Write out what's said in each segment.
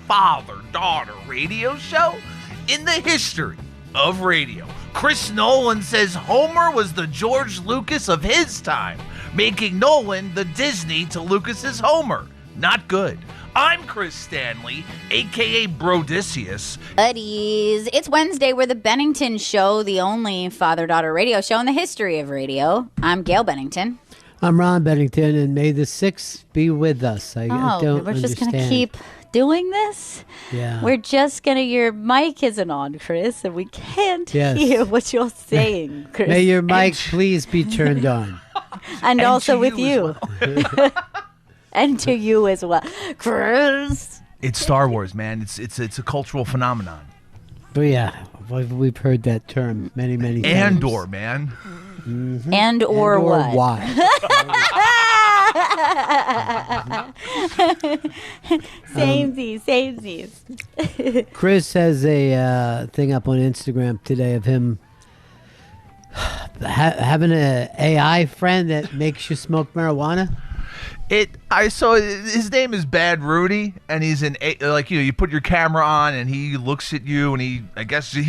father-daughter radio show in the history of radio. Chris Nolan says Homer was the George Lucas of his time, making Nolan the Disney to Lucas's Homer. Not good. I'm Chris Stanley, a.k.a. Brodicius. Buddies, it's Wednesday. We're the Bennington Show, the only father-daughter radio show in the history of radio. I'm Gail Bennington. I'm Ron Bennington, and may the 6th be with us. I don't we're just understand. going to keep doing this? Yeah. We're just going to, your mic isn't on, Chris, and we can't hear what you're saying, Chris. May your mic please be turned on. and also with you. Well. And to you as well. Chris. It's Star Wars, man. It's a cultural phenomenon. But yeah, we've heard that term many times. Andor, man. Mm-hmm. And/or what? Why? Samesies. Chris has a thing up on Instagram today of him having an AI friend that makes you smoke marijuana. I saw his name is Bad Rudy, and he's you put your camera on and he looks at you and he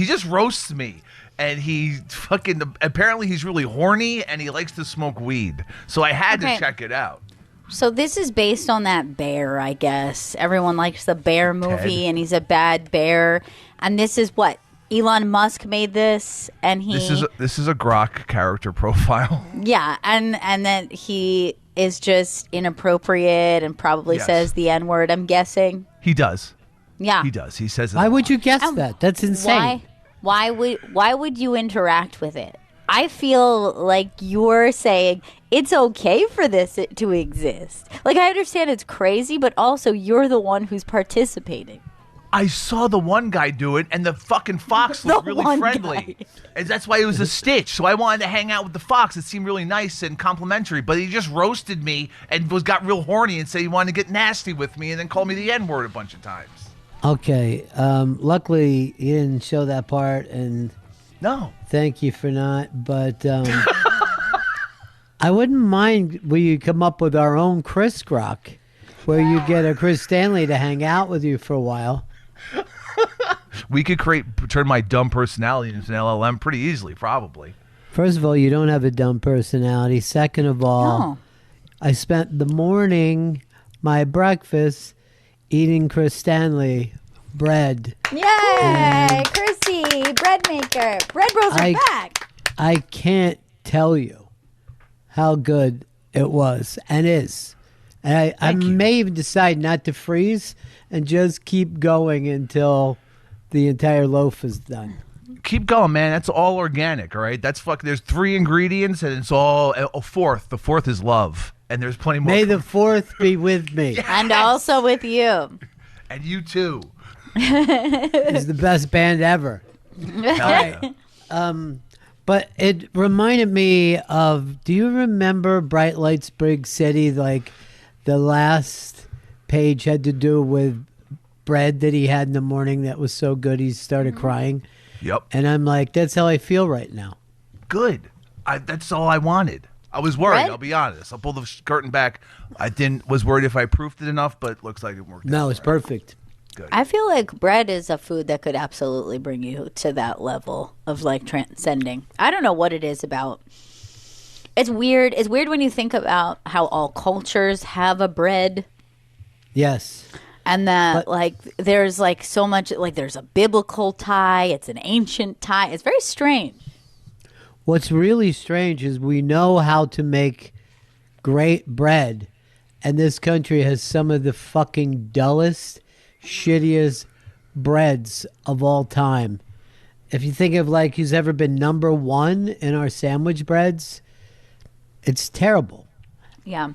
just roasts me, and he fucking apparently he's really horny and he likes to smoke weed, so I had to check it out. So this is based on that bear, I guess. Everyone likes the bear movie, Ted. and he's a bad bear, and this is what Elon Musk made this, and This is a Grok character profile. Yeah, and then he is just inappropriate and probably says the N-word, I'm guessing. He does. Yeah. He does. He says it. Why would you guess that? That's insane. Why would you interact with it? I feel like you're saying it's okay for this to exist. Like, I understand it's crazy, but also you're the one who's participating. I saw the one guy do it, and the fucking fox looked really friendly. And that's why it was a stitch. So I wanted to hang out with the fox. It seemed really nice and complimentary. But he just roasted me and got real horny and said he wanted to get nasty with me and then called me the N-word a bunch of times. Okay. Luckily, you didn't show that part, and no, thank you for not. But I wouldn't mind when you come up with our own Chris Grok, where you get a Chris Stanley to hang out with you for a while. We could turn my dumb personality into an LLM pretty easily, probably. First of all, you don't have a dumb personality. Second of all, I spent the morning, my breakfast, eating Chris Stanley bread. Yay! Chrissy, bread maker. Bread bros are back. I can't tell you how good it was and is. And I may even decide not to freeze and just keep going until the entire loaf is done. Keep going, man. That's all organic, all right? There's 3 ingredients, and it's all a fourth. The fourth is love, and there's plenty more. May the 4th be with me. Yes! And also with you. And you too. It's the best band ever. Hell yeah. But it reminded me of, do you remember Bright Lights Big City? Like, the last page had to do with bread that he had in the morning that was so good he started crying. Yep. And I'm like, that's how I feel right now. Good. That's all I wanted. I was worried, Bread? I'll be honest. I'll pull the curtain back. Was worried if I proofed it enough, but it looks like it worked out. No, it's perfect. Good. I feel like bread is a food that could absolutely bring you to that level of like transcending. I don't know what it is about. It's weird. It's weird when you think about how all cultures have a bread. Yes. And that there's like so much, like there's a biblical tie. It's an ancient tie. It's very strange. What's really strange is we know how to make great bread, and this country has some of the fucking dullest, shittiest breads of all time. If you think of like who's ever been number one in our sandwich breads, it's terrible. Yeah.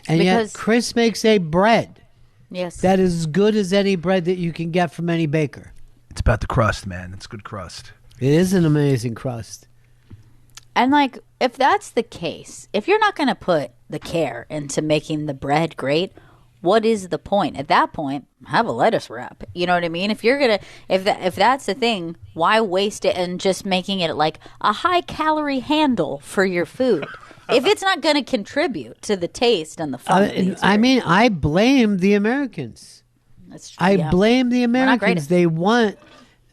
And yet Chris makes a bread that is as good as any bread that you can get from any baker. It's about the crust, man. It's good crust. It is an amazing crust. And like, if that's the case, if you're not going to put the care into making the bread great, what is the point? At that point, have a lettuce wrap. You know what I mean? If you're gonna, if that's the thing, why waste it and just making it like a high calorie handle for your food? If it's not going to contribute to the taste and the fun. I mean, I blame the Americans. I blame the not great Americans. at- They want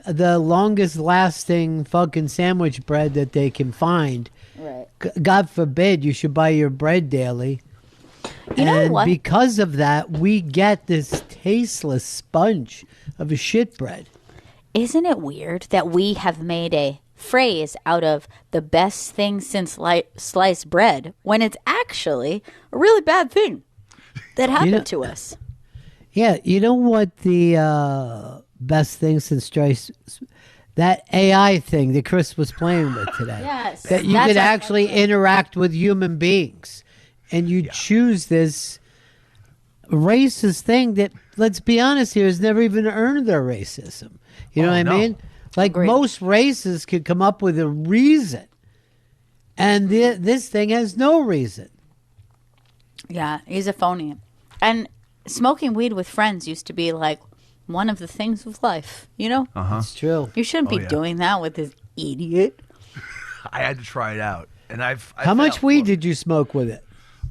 the longest lasting fucking sandwich bread that they can find. Right. God forbid you should buy your bread daily. You know And what? because of that, we get this tasteless sponge of a shit bread. Isn't it weird that we have made a phrase out of the best thing since sliced bread when it's actually a really bad thing that happened to us? Yeah, you know what the best thing since that AI thing that Chris was playing with today. Yes. That you That's could our- actually interact with human beings. And you choose this racist thing that, let's be honest here, has never even earned their racism. You know what I mean? Like Agreed. most races could come up with a reason. And this thing has no reason. Yeah, he's a phony. And smoking weed with friends used to be like one of the things of life, you know? It's true. You shouldn't be yeah. doing that with this idiot. I had to try it out, and I How much failed. weed did you smoke with it?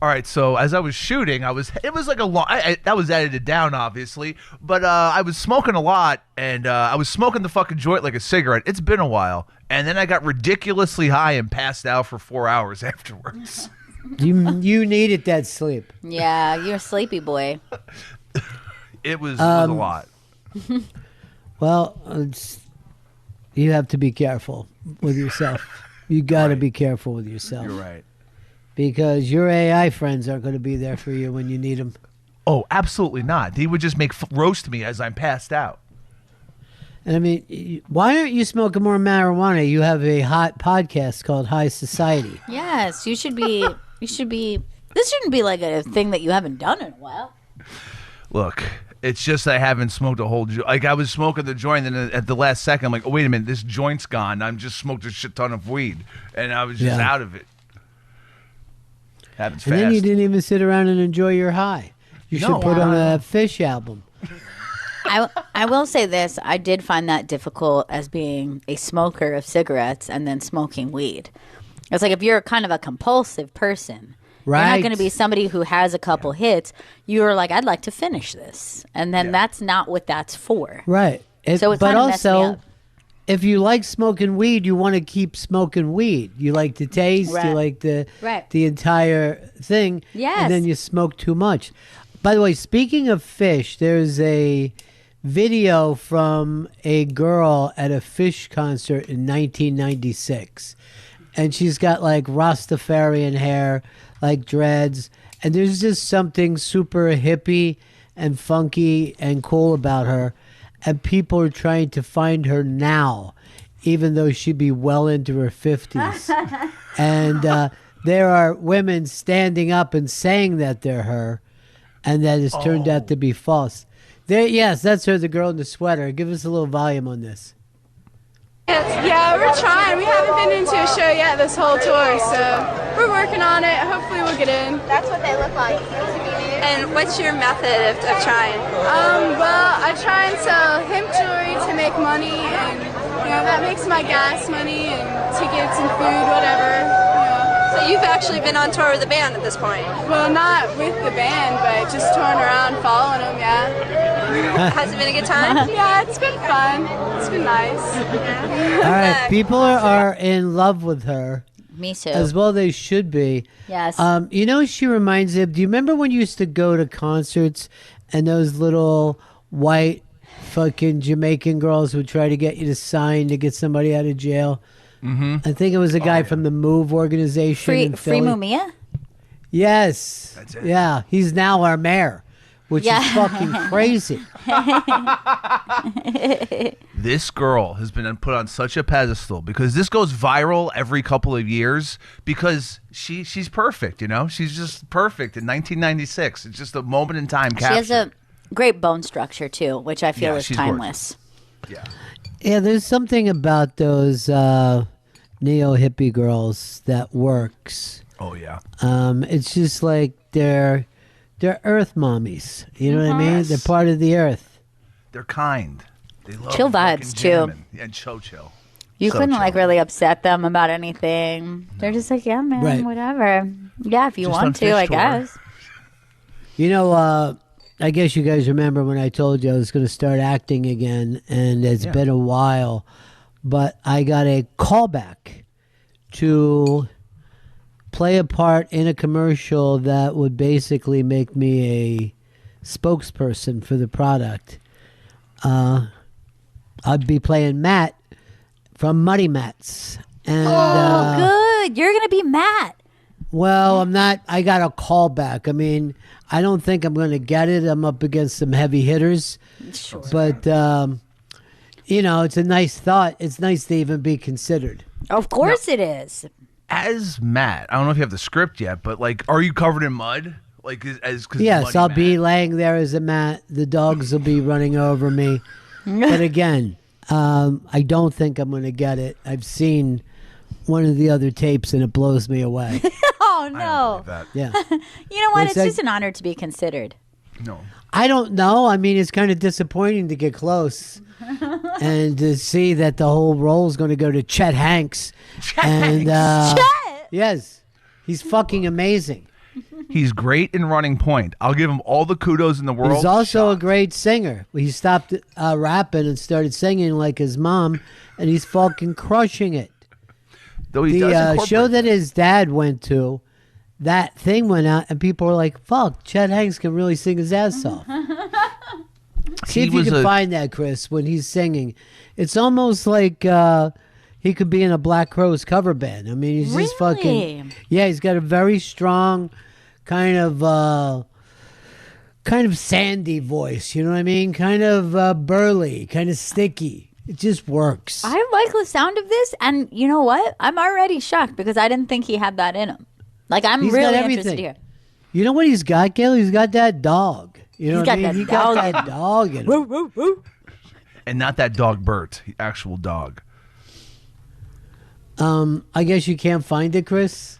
All right, so as I was shooting, it was like a long. That was edited down, obviously, but I was smoking a lot, and I was smoking the fucking joint like a cigarette. It's been a while, and then I got ridiculously high and passed out for 4 hours afterwards. You needed that sleep. Yeah, you're a sleepy boy. It was a lot. Well, you have to be careful with yourself. You got to be careful with yourself. You're right. Because your AI friends aren't going to be there for you when you need them. Oh, absolutely not. They would just roast me as I'm passed out. And I mean, why aren't you smoking more marijuana? You have a hot podcast called High Society. Yes, you should be. You should be. This shouldn't be like a thing that you haven't done in a while. Look, it's just I haven't smoked a whole like I was smoking the joint, and then at the last second, I'm like, oh, wait a minute, this joint's gone. I'm just smoked a shit ton of weed, and I was just out of it. Happens And fast. then you didn't even sit around and enjoy your high. You should No. put on a Fish album. I will say this. I did find that difficult as being a smoker of cigarettes and then smoking weed. It's like if you're kind of a compulsive person, you're not Right. going to be somebody who has a couple hits. You're like, I'd like to finish this. And then that's not what that's for. Right. So it but kinda messed me also, up. if you like smoking weed, you want to keep smoking weed. You like the taste. You Right. like the Right. the entire thing. Yes. And then you smoke too much. By the way, speaking of Fish, there's a video from a girl at a Fish concert in 1996. And she's got like Rastafarian hair, like dreads. And there's just something super hippie and funky and cool about her. And people are trying to find her now, even though she'd be well into her 50s. And there are women standing up and saying that they're her, and that has turned out to be false. There, yes, that's her, the girl in the sweater. Give us a little volume on this. Yeah, we're trying. We haven't been into a show yet this whole tour, so we're working on it. Hopefully we'll get in. That's what they look like. And what's your method of trying? Well, I try and sell hemp jewelry to make money, and that makes my gas money and tickets and food, whatever. So you've actually been on tour with the band at this point. Well, not with the band, but just touring around, following them. Yeah. Has it been a good time? Yeah, it's been fun. It's been nice. All right, people are in love with her, Me too. as well they should be. Yes. She reminds me of, do you remember when you used to go to concerts and those little white fucking Jamaican girls would try to get you to sign to get somebody out of jail? Mm-hmm. I think it was a guy from the Move organization in Free Philly. Mumia? Yes. That's it. Yeah, he's now our mayor, which Yeah. is fucking crazy. This girl has been put on such a pedestal because this goes viral every couple of years because she's perfect, She's just perfect in 1996. It's just a moment in time capture. She has a great bone structure too, which I feel Yeah, is she's timeless. Yeah. Yeah, there's something about those neo-hippie girls that works. Oh, yeah. It's just like they're earth mommies. You know what I mean? Yes. They're part of the earth. They're kind. They love Chill fucking vibes, too. jamming. And chill. You So couldn't chill. really upset them about anything. They're just like, yeah, man, Right. whatever. Yeah, if you Just on want to, Fish I tour. guess. I guess you guys remember when I told you I was going to start acting again, and it's been a while, but I got a callback to play a part in a commercial that would basically make me a spokesperson for the product. I'd be playing Matt from Muddy Mats. And, good. You're going to be Matt. Well, I'm not. I got a call back. I mean, I don't think I'm going to get it. I'm up against some heavy hitters. Sure. But, it's a nice thought. It's nice to even be considered. Of course it is. As Matt, I don't know if you have the script yet, but like, are you covered in mud? Like, cause Yes, Muddy I'll Matt? be laying there as a mat. The dogs will be running over me. But again, I don't think I'm going to get it. I've seen one of the other tapes and it blows me away. Oh, I don't no. believe that. Yeah. You know what? What's It's that? just an honor to be considered. No. I don't know. I mean, it's kind of disappointing to get close and to see that the whole role is going to go to Chet Hanks. And, Chet! Yes. He's fucking amazing. He's great in Running Point. I'll give him all the kudos in the world. He's also a Shocked. great singer. He stopped rapping and started singing like his mom, and he's fucking crushing it. Though he does The incorporate show that his dad went to, that thing went out, and people were like, fuck, Chet Hanks can really sing his ass off. See He if you was can a- find that, Chris, when he's singing. It's almost like he could be in a Black Crowes cover band. I mean, he's just fucking... Really? Yeah, he's got a very strong kind of sandy voice, you know what I mean? Kind of burly, kind of sticky. It just works. I like the sound of this, and you know what? I'm already shocked because I didn't think he had that in him. Like, I'm He's got really everything. interested here. You know what he's got, Gail? He's got that dog. You know He's what I got mean? that He got dog that dog in him. and not that dog Bert, the actual dog. I guess you can't find it, Chris.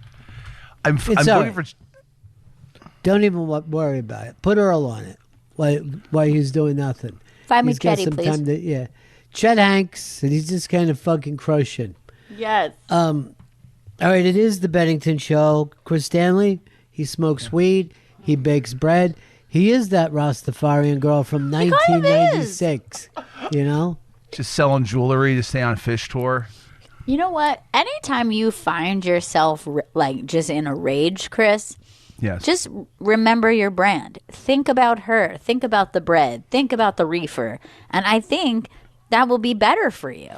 I'm all looking right. for. Don't even worry about it. Put Earl on it while he's doing nothing. Find me He's got Chetty, some please. time to, yeah. Chet Hanks, and he's just kind of fucking crushing. Yes. All right, it is the Bennington show. Chris Stanley, he smokes weed, he bakes bread. He is that Rastafarian girl from kind of 1996. You know? Just selling jewelry to stay on fish tour. You know what? Anytime you find yourself like just in a rage, Chris, Yes. just remember your brand. Think about her. Think about the bread. Think about the reefer. And I think that will be better for you.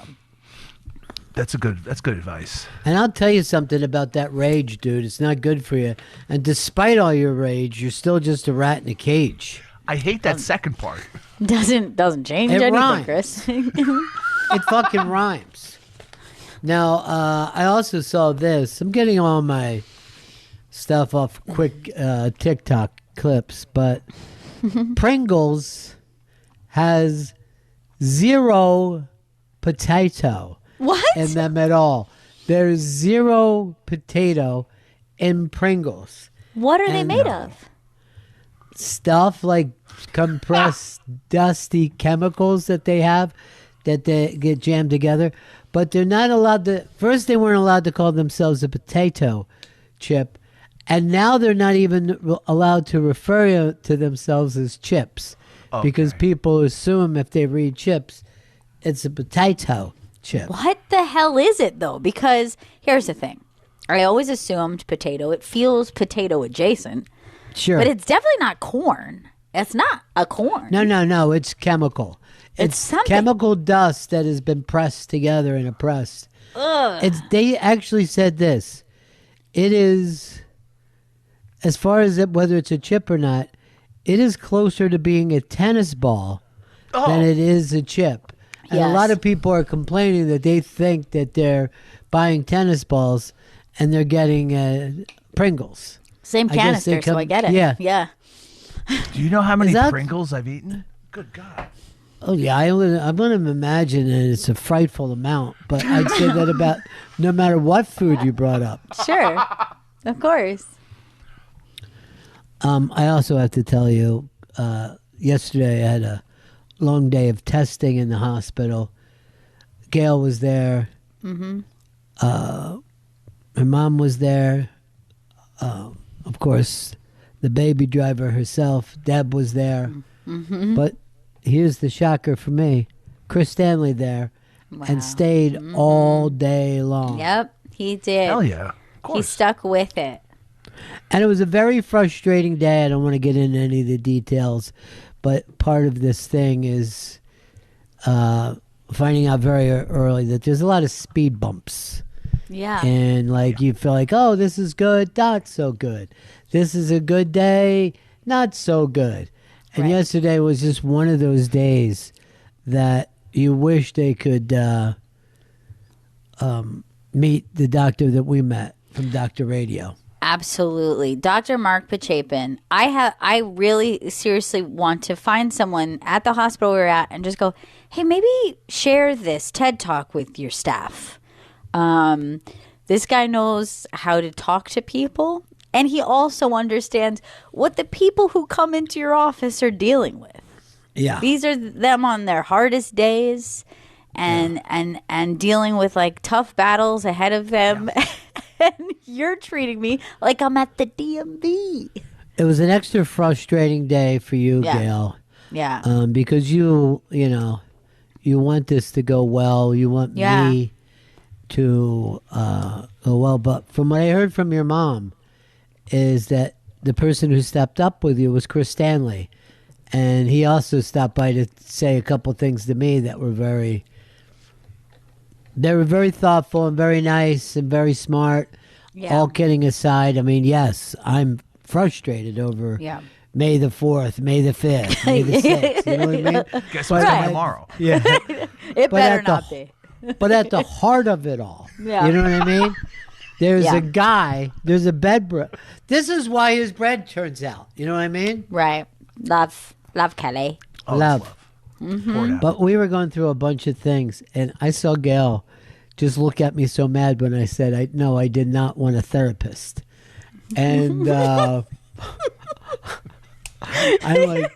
That's good advice. And I'll tell you something about that rage, dude. It's not good for you. And despite all your rage, you're still just a rat in a cage. I hate that second part. Doesn't change It anything, rhymes. Chris. It fucking rhymes. Now, I also saw this. I'm getting all my stuff off quick TikTok clips, but Pringles has 0 potato What? in them at all. There's 0 potato in Pringles. What are they And, made of? Stuff like compressed dusty chemicals that they have that they get jammed together, but they're not allowed to. First they weren't allowed to call themselves a potato chip, and now they're not even allowed to refer to themselves as chips, because people assume if they read chips it's a potato chip. What the hell is it, though? Because here's the thing. I always assumed potato. It feels potato adjacent, Sure. but it's definitely not corn. It's not a corn. No, it's chemical. It's something. chemical dust that has been pressed together in a press. They actually said this. It is, as far as whether it's a chip or not, it is closer to being a tennis ball than it is a chip. And a Yes. lot of people are complaining that they think that they're buying tennis balls and they're getting Pringles. Same I guess they canister, so come- I get it. yeah. Yeah. Do you know how many that- Pringles I've eaten? Good God. Oh yeah, I'm gonna imagine that it's a frightful amount, but I'd say that about no matter what food you brought up. Sure. Of course. I also have to tell you, yesterday I had a long day of testing in the hospital. Gail was there. Mm-hmm. Her mom was there. Of course, the baby driver herself. Deb was there. Mm-hmm. But here's the shocker for me. Chris Stanley there and stayed all day long. Yep, he did. Hell yeah. Of He course. stuck with it. And it was a very frustrating day. I don't want to get into any of the details, but part of this thing is finding out very early that there's a lot of speed bumps. Yeah. And like you feel like, oh, this is good, not so good. This is a good day, not so good. And Right. yesterday was just one of those days that you wish they could meet the doctor that we met from Dr. Radio. Absolutely. Dr. Mark Pachapin. I really seriously want to find someone at the hospital we're at and just go, hey, maybe share this TED Talk with your staff. This guy knows how to talk to people, and he also understands what the people who come into your office are dealing with. Yeah. These are them on their hardest days and dealing with like tough battles ahead of them. And you're treating me like I'm at the DMV. It was an extra frustrating day for you, Yeah. Gail. Yeah. Because you want this to go well. You want me to go well. But from what I heard from your mom is that the person who stepped up with you was Chris Stanley. And he also stopped by to say a couple things to me that were very thoughtful and very nice and very smart. Yeah. All kidding aside, I mean, yes, I'm frustrated over Yeah. May the 4th, May the 5th, May the 6th. You know what I mean? Guess But what's Right. coming tomorrow? Yeah. It But better at the- not be. But at the heart of it all, Yeah. you know what I mean? There's Yeah. a guy, there's a bed bread. This is why his bread turns out. You know what I mean? Right. Love Kelly. Oh, it's Love. Pour it out. But we were going through a bunch of things, and I saw Gail just look at me so mad when I said, I did not want a therapist. And I'm like,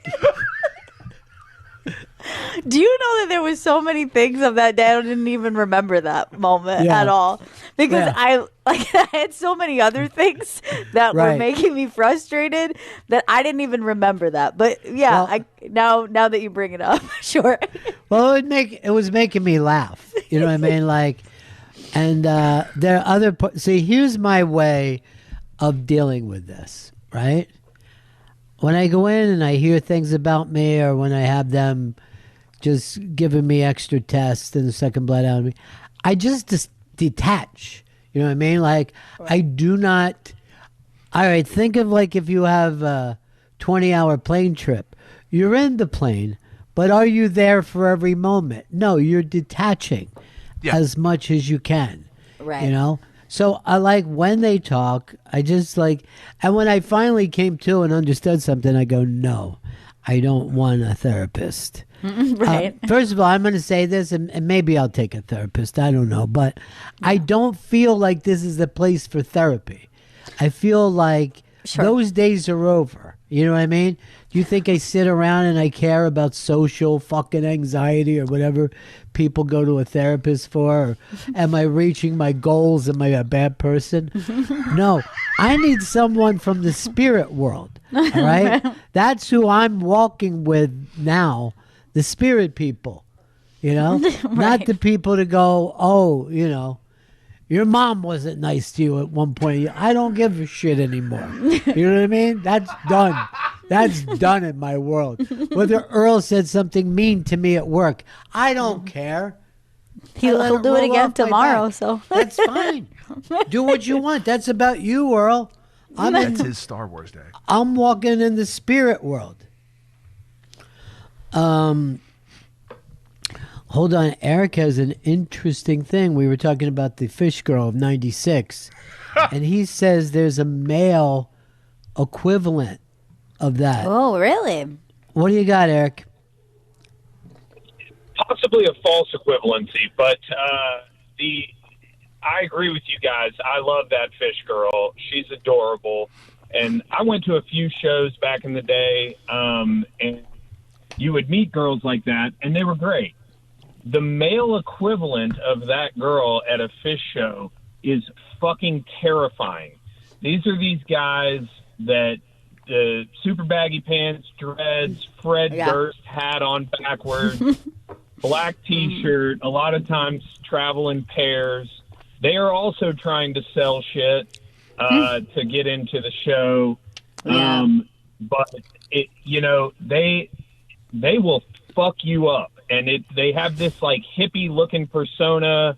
Do you know that there was so many things of that day? I didn't even remember that moment Yeah. at all because Yeah. I had so many other things that were Right. making me frustrated that I didn't even remember that. But yeah, Well- now that you bring it up, sure. well, it was making me laugh. You know what I mean? Like, and there are other. See, here's my way of dealing with this. Right? When I go in and I hear things about me, or when I have them just giving me extra tests and the second blood out of me, I just detach. You know what I mean? Like, I do not. All right, think of like if you have a 20-hour plane trip. You're in the plane, but are you there for every moment? No, you're detaching as much as you can. Right. You know? So I like when they talk, I just like, and when I finally came to and understood something, I go, no, I don't want a therapist. Right. First of all, I'm going to say this, and maybe I'll take a therapist. I don't know. But I don't feel like this is the place for therapy. I feel like those days are over. You know what I mean? Do you think I sit around and I care about social fucking anxiety or whatever people go to a therapist for? Or am I reaching my goals? Am I a bad person? No. I need someone from the spirit world. All right? That's who I'm walking with now. The spirit people, you know, not the people to go, oh, you know, your mom wasn't nice to you at one point. I don't give a shit anymore. You know what I mean? That's done. That's done in my world. Whether Earl said something mean to me at work, I don't care. He'll do it again tomorrow. So That's fine. Do what you want. That's about you, Earl. That's his Star Wars day. I'm walking in the spirit world. Hold on. Eric has an interesting thing. We were talking about the fish girl of 96. And he says there's a male equivalent of that. Oh, really? What do you got, Eric? Possibly a false equivalency, but I agree with you guys. I love that fish girl. She's adorable. And I went to a few shows back in the day, and you would meet girls like that, and they were great. The male equivalent of that girl at a fish show is fucking terrifying. These are these guys that super baggy pants, dreads, Fred Durst hat on backwards, black T-shirt. A lot of times travel in pairs. They are also trying to sell shit to get into the show. Yeah. But they will fuck you up, and they have this like hippie looking persona.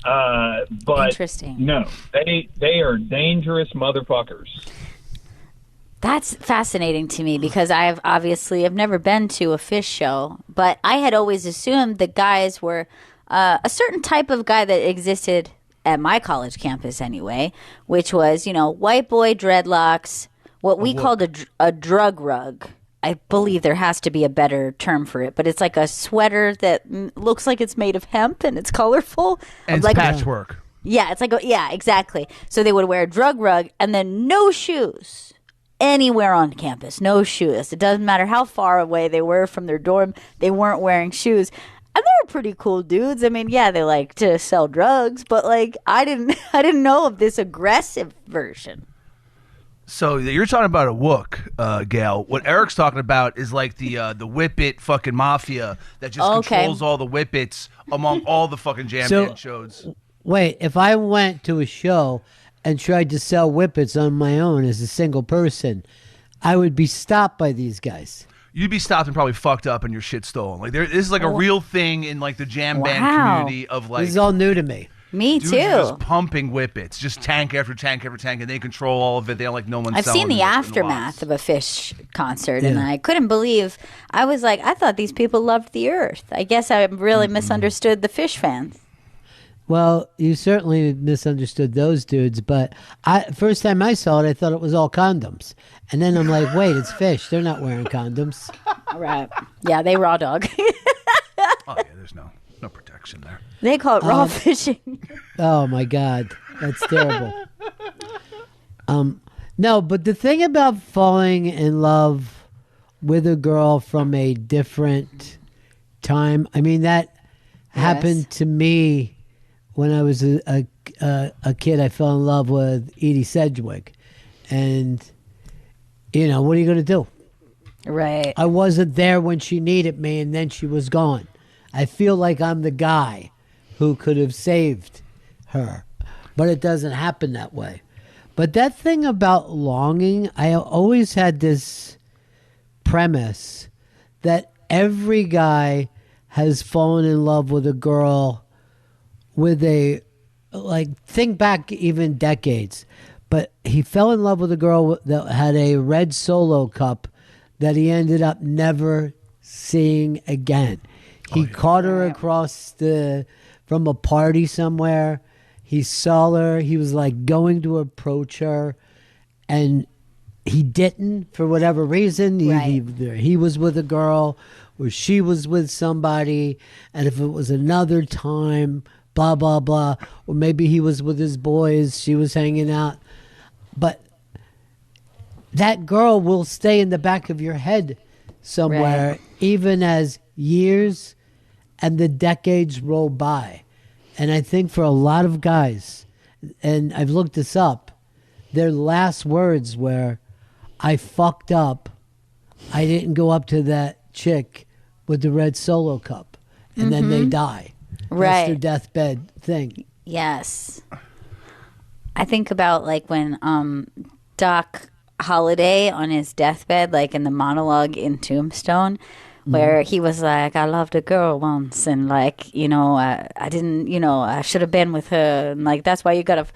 But Interesting. No, they are dangerous motherfuckers. That's fascinating to me because I've never been to a Fish show, but I had always assumed the guys were a certain type of guy that existed at my college campus anyway, which was, white boy dreadlocks, what we called a drug rug. I believe there has to be a better term for it, but it's like a sweater that looks like it's made of hemp and it's colorful. And it's like patchwork. Yeah, it's like exactly. So they would wear a drug rug and then no shoes anywhere on campus. No shoes. It doesn't matter how far away they were from their dorm. They weren't wearing shoes. And they're pretty cool dudes. I mean, yeah, they like to sell drugs, but like I didn't know of this aggressive version. So you're talking about a wook, Gail. What Eric's talking about is like the Whippet fucking mafia that just controls all the Whippets among all the fucking jam band shows. Wait, if I went to a show and tried to sell Whippets on my own as a single person, I would be stopped by these guys. You'd be stopped and probably fucked up and your shit stolen. Like this is like a real thing in like the jam band community of like. This is all new to me. Me dudes too. Are just pumping Whippets, just tank after tank after tank, and they control all of it. They don't like no one. I've seen the aftermath of a Fish concert, and I couldn't believe. I was like, I thought these people loved the earth. I guess I really misunderstood the Fish fans. Well, you certainly misunderstood those dudes, but first time I saw it, I thought it was all condoms, and then I'm like, wait, it's Fish. They're not wearing condoms. Right? Yeah, they raw dog. Oh yeah, there's no protection there. They call it raw fishing. Oh my God, that's terrible. No, but the thing about falling in love with a girl from a different time, I mean, that happened to me when I was a kid. I fell in love with Edie Sedgwick, and what are you going to do? Right. I wasn't there when she needed me, and then she was gone. I feel like I'm the guy who could have saved her, but it doesn't happen that way. But that thing about longing, I always had this premise that every guy has fallen in love with a girl with think back even decades, but he fell in love with a girl that had a red Solo cup that he ended up never seeing again. He caught her across from a party somewhere. He saw her. He was like going to approach her, and he didn't for whatever reason. He was with a girl, or she was with somebody, and if it was another time, blah blah blah, or maybe he was with his boys, she was hanging out, but that girl will stay in the back of your head somewhere, even as years and the decades roll by. And I think for a lot of guys, and I've looked this up, their last words were, I fucked up. I didn't go up to that chick with the red Solo cup. And then they die. That's their deathbed thing. Yes. I think about like when Doc Holliday on his deathbed, like in the monologue in Tombstone, where he was like, I loved a girl once, and like, I didn't, I should have been with her, and like, that's why you gotta.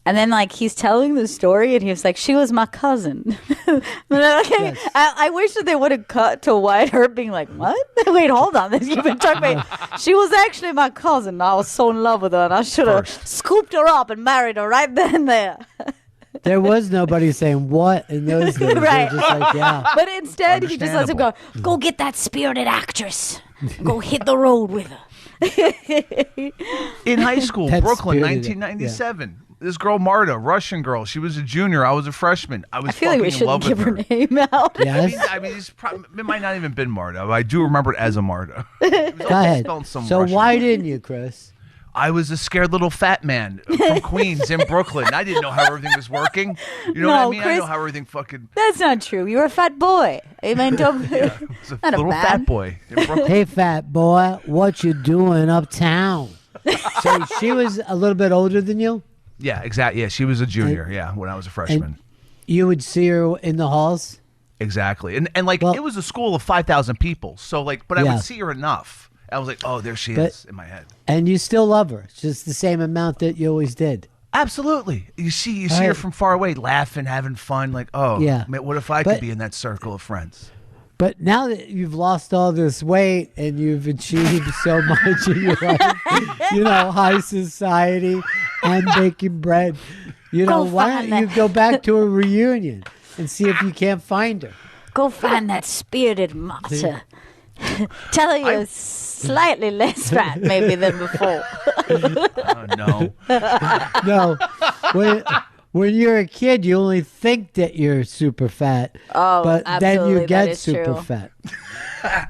And then like he's telling the story, and he was like, she was my cousin. I wish that they would have cut to Wyatt Earp being like, what? Wait, hold on, you've been talking about. She was actually my cousin. I was so in love with her, and I should have scooped her up and married her right then and there. There was nobody saying what in those days. Right. They were just like, yeah. But instead, he just lets him go get that spirited actress. Go hit the road with her. In high school, That's Brooklyn, spirited, 1997. This girl, Marta, Russian girl. She was a junior. I was a freshman. I was feel like we fucking in love shouldn't with give her her. name out. Yes. I mean, it might not even been Marta. But I do remember it as a Marta. Go ahead. Spelled some So Russian why word. didn't you, Chris? I was a scared little fat man from Queens in Brooklyn. I didn't know how everything was working. You know what I mean? Chris, I know how everything fucking. That's not true. You were a fat boy. I mean, don't. I was a Not a little man. fat boy in Brooklyn. Hey, fat boy, what you doing uptown? So she was a little bit older than you? Yeah, exactly. Yeah, she was a junior. Yeah, when I was a freshman. You would see her in the halls? Exactly. And like, Well- it was a school of 5,000 people. So, like, but I Yeah. would see her enough. I was like, oh, there she But- is in my head. And you still love her. It's just the same amount that you always did. Absolutely. You see her Right. from far away, laughing, having fun. Like, oh, Yeah. man, what if I But- could be in that circle of friends? But now that you've lost all this weight and you've achieved so much in your life, high society and baking bread, Go why find don't you that. go back to a reunion and see if you can't find her? Go find that spirited martyr. Tell her you're slightly less fat maybe than before. No. No, when you're a kid, you only think that you're super fat. Oh, but then absolutely, you that get is super true. fat.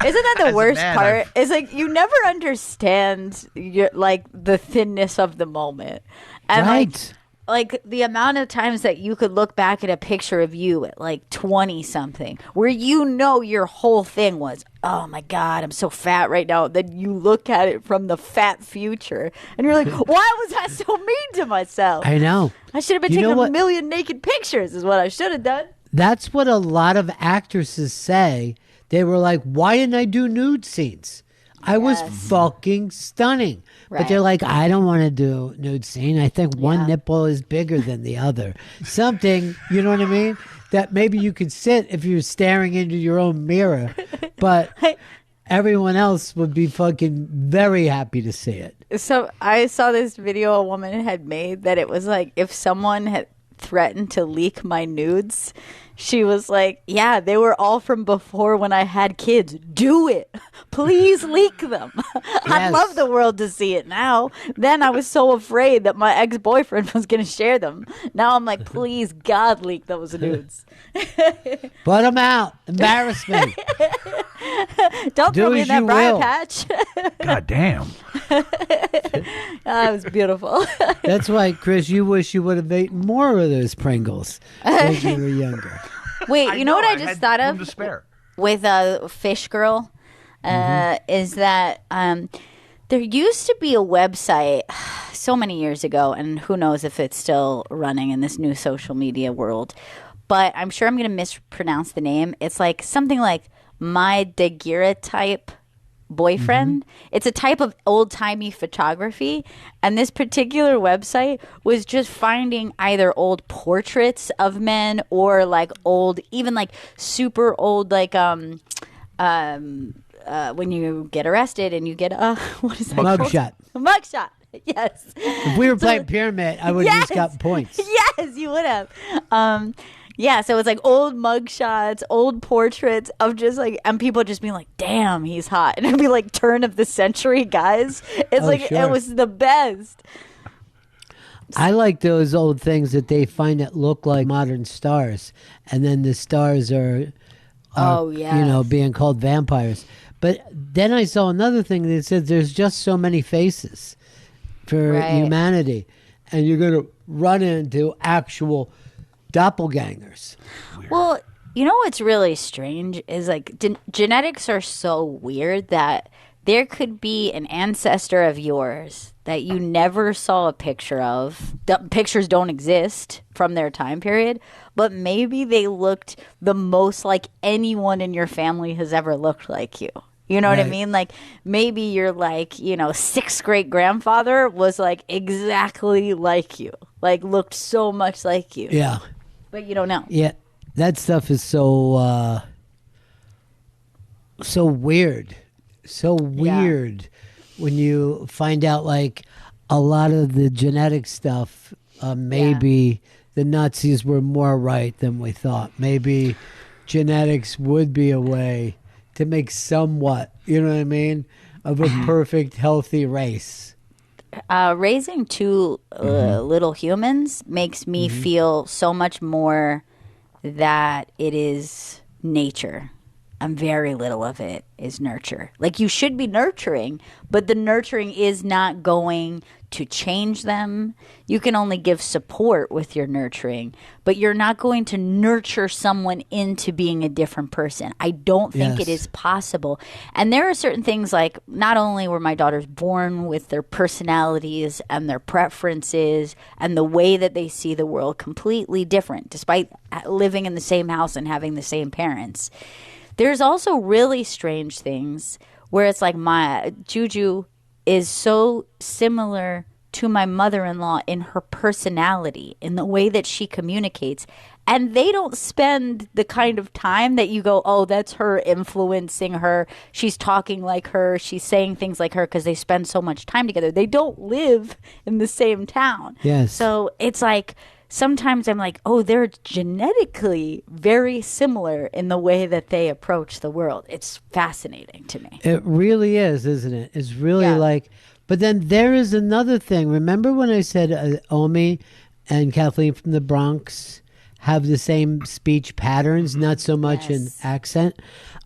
Isn't that As the a worst man, part? I've- It's like you never understand your the thinness of the moment. And Right. like the amount of times that you could look back at a picture of you at like 20 something where your whole thing was, oh my God, I'm so fat right now. Then you look at it from the fat future and you're like, why was I so mean to myself? I know. I should have been You know taking a what? million naked pictures is what I should have done. That's what a lot of actresses say. They were like, why didn't I do nude scenes? I was fucking stunning. But Right. they're like, I don't want to do nude scene. I think one Yeah. nipple is bigger than the other. Something, you know what I mean? That maybe you could sit if you're staring into your own mirror, but everyone else would be fucking very happy to see it. So I saw this video a woman had made that it was like if someone had threatened to leak my nudes, she was like, yeah, they were all from before when I had kids. Do it. Please leak them. I'd Yes. love the world to see it now. Then I was so afraid that my ex-boyfriend was going to share them. Now I'm like, please, God, leak those nudes. Put them out. Embarrass me. Don't Do throw me in as that you briar will. patch. God damn. That was beautiful. That's why, Chris, you wish you would have eaten more of those Pringles when you were younger. Wait, you know what I just had thought room of? to spare. With a fish girl is that there used to be a website so many years ago, and who knows if it's still running in this new social media world, but I'm sure I'm going to mispronounce the name. It's like something like my daguerreotype boyfriend. It's a type of old-timey photography, and this particular website was just finding either old portraits of men or like old, even like super old, like when you get arrested and you get what is that called? Mugshot. Mugshot. Yes. If we were playing Pyramid, I would have just got points. Yes, you would have. Yeah, so it's like old mugshots, old portraits of just like, and people just being like, damn, he's hot. And it'd be like turn of the century guys. It's Oh, like, sure. it was the best. I like those old things that they find that look like modern stars, and then the stars are Oh, yeah. being called vampires. But then I saw another thing that said there's just so many faces for Right. humanity, and you're going to run into actual doppelgangers. Well, you know what's really strange is like genetics are so weird that there could be an ancestor of yours that you never saw a picture of. The pictures don't exist from their time period, but maybe they looked the most like anyone in your family has ever looked like you. You know what I Right. mean? Like maybe your sixth great grandfather was like exactly like you, like looked so much like you. Yeah. But you don't know. Yeah, that stuff is so weird. So weird when you find out like a lot of the genetic stuff, maybe the Nazis were more right than we thought. Maybe genetics would be a way to make somewhat, you know what I mean, of a perfect, healthy race. Raising two little humans makes me feel so much more that it is nature. And very little of it is nurture. Like you should be nurturing, but the nurturing is not going to change them. You can only give support with your nurturing, but you're not going to nurture someone into being a different person. I don't think it is possible. And there are certain things, like, not only were my daughters born with their personalities and their preferences and the way that they see the world completely different, despite living in the same house and having the same parents. There's also really strange things where it's like my Juju is so similar to my mother-in-law in her personality, in the way that she communicates. And they don't spend the kind of time that you go, oh, that's her influencing her. She's talking like her. She's saying things like her, because they spend so much time together. They don't live in the same town. Yes. So it's like, sometimes I'm like, oh, they're genetically very similar in the way that they approach the world. It's fascinating to me. It really is, isn't it? It's really Yeah. like, but then there is another thing. Remember when I said Omi and Kathleen from the Bronx have the same speech patterns, not so much in Yes. accent?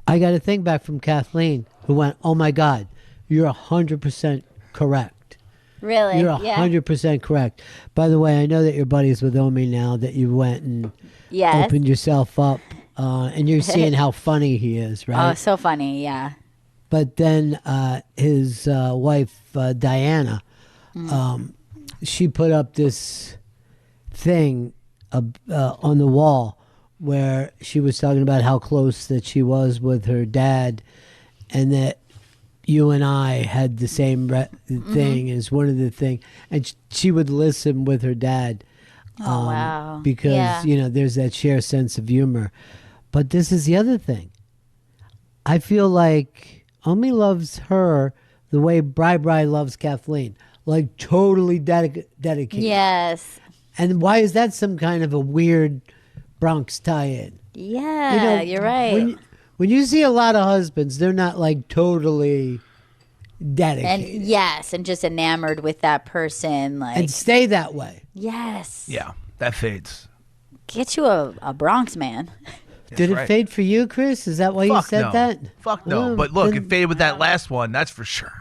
I got a thing back from Kathleen who went, oh my God, you're 100% correct. Really? You're 100% correct. By the way, I know that you're buddies with Omi now, that you went and Yes. opened yourself up, and you're seeing how funny he is, right? Oh, so funny. Yeah. But then his wife, Diana, she put up this thing on the wall where she was talking about how close that she was with her dad, and that you and I had the same thing as one of the things. And she would listen with her dad. Oh, wow. Because, Yeah. you know, there's that shared sense of humor. But this is the other thing. I feel like Omi loves her the way Bri loves Kathleen. Like, totally dedicated. Yes. And why is that some kind of a weird Bronx tie-in? Yeah, You know, you're right. When you see a lot of husbands, they're not like totally dedicated. And yes, and just enamored with that person. Like, And stay that way. yes. Yeah, that fades. Get you a Bronx man. Did it right. fade for you, Chris? Is that why you Fuck said no. that? Fuck no. Oh, But look, then it faded with that last one, that's for sure.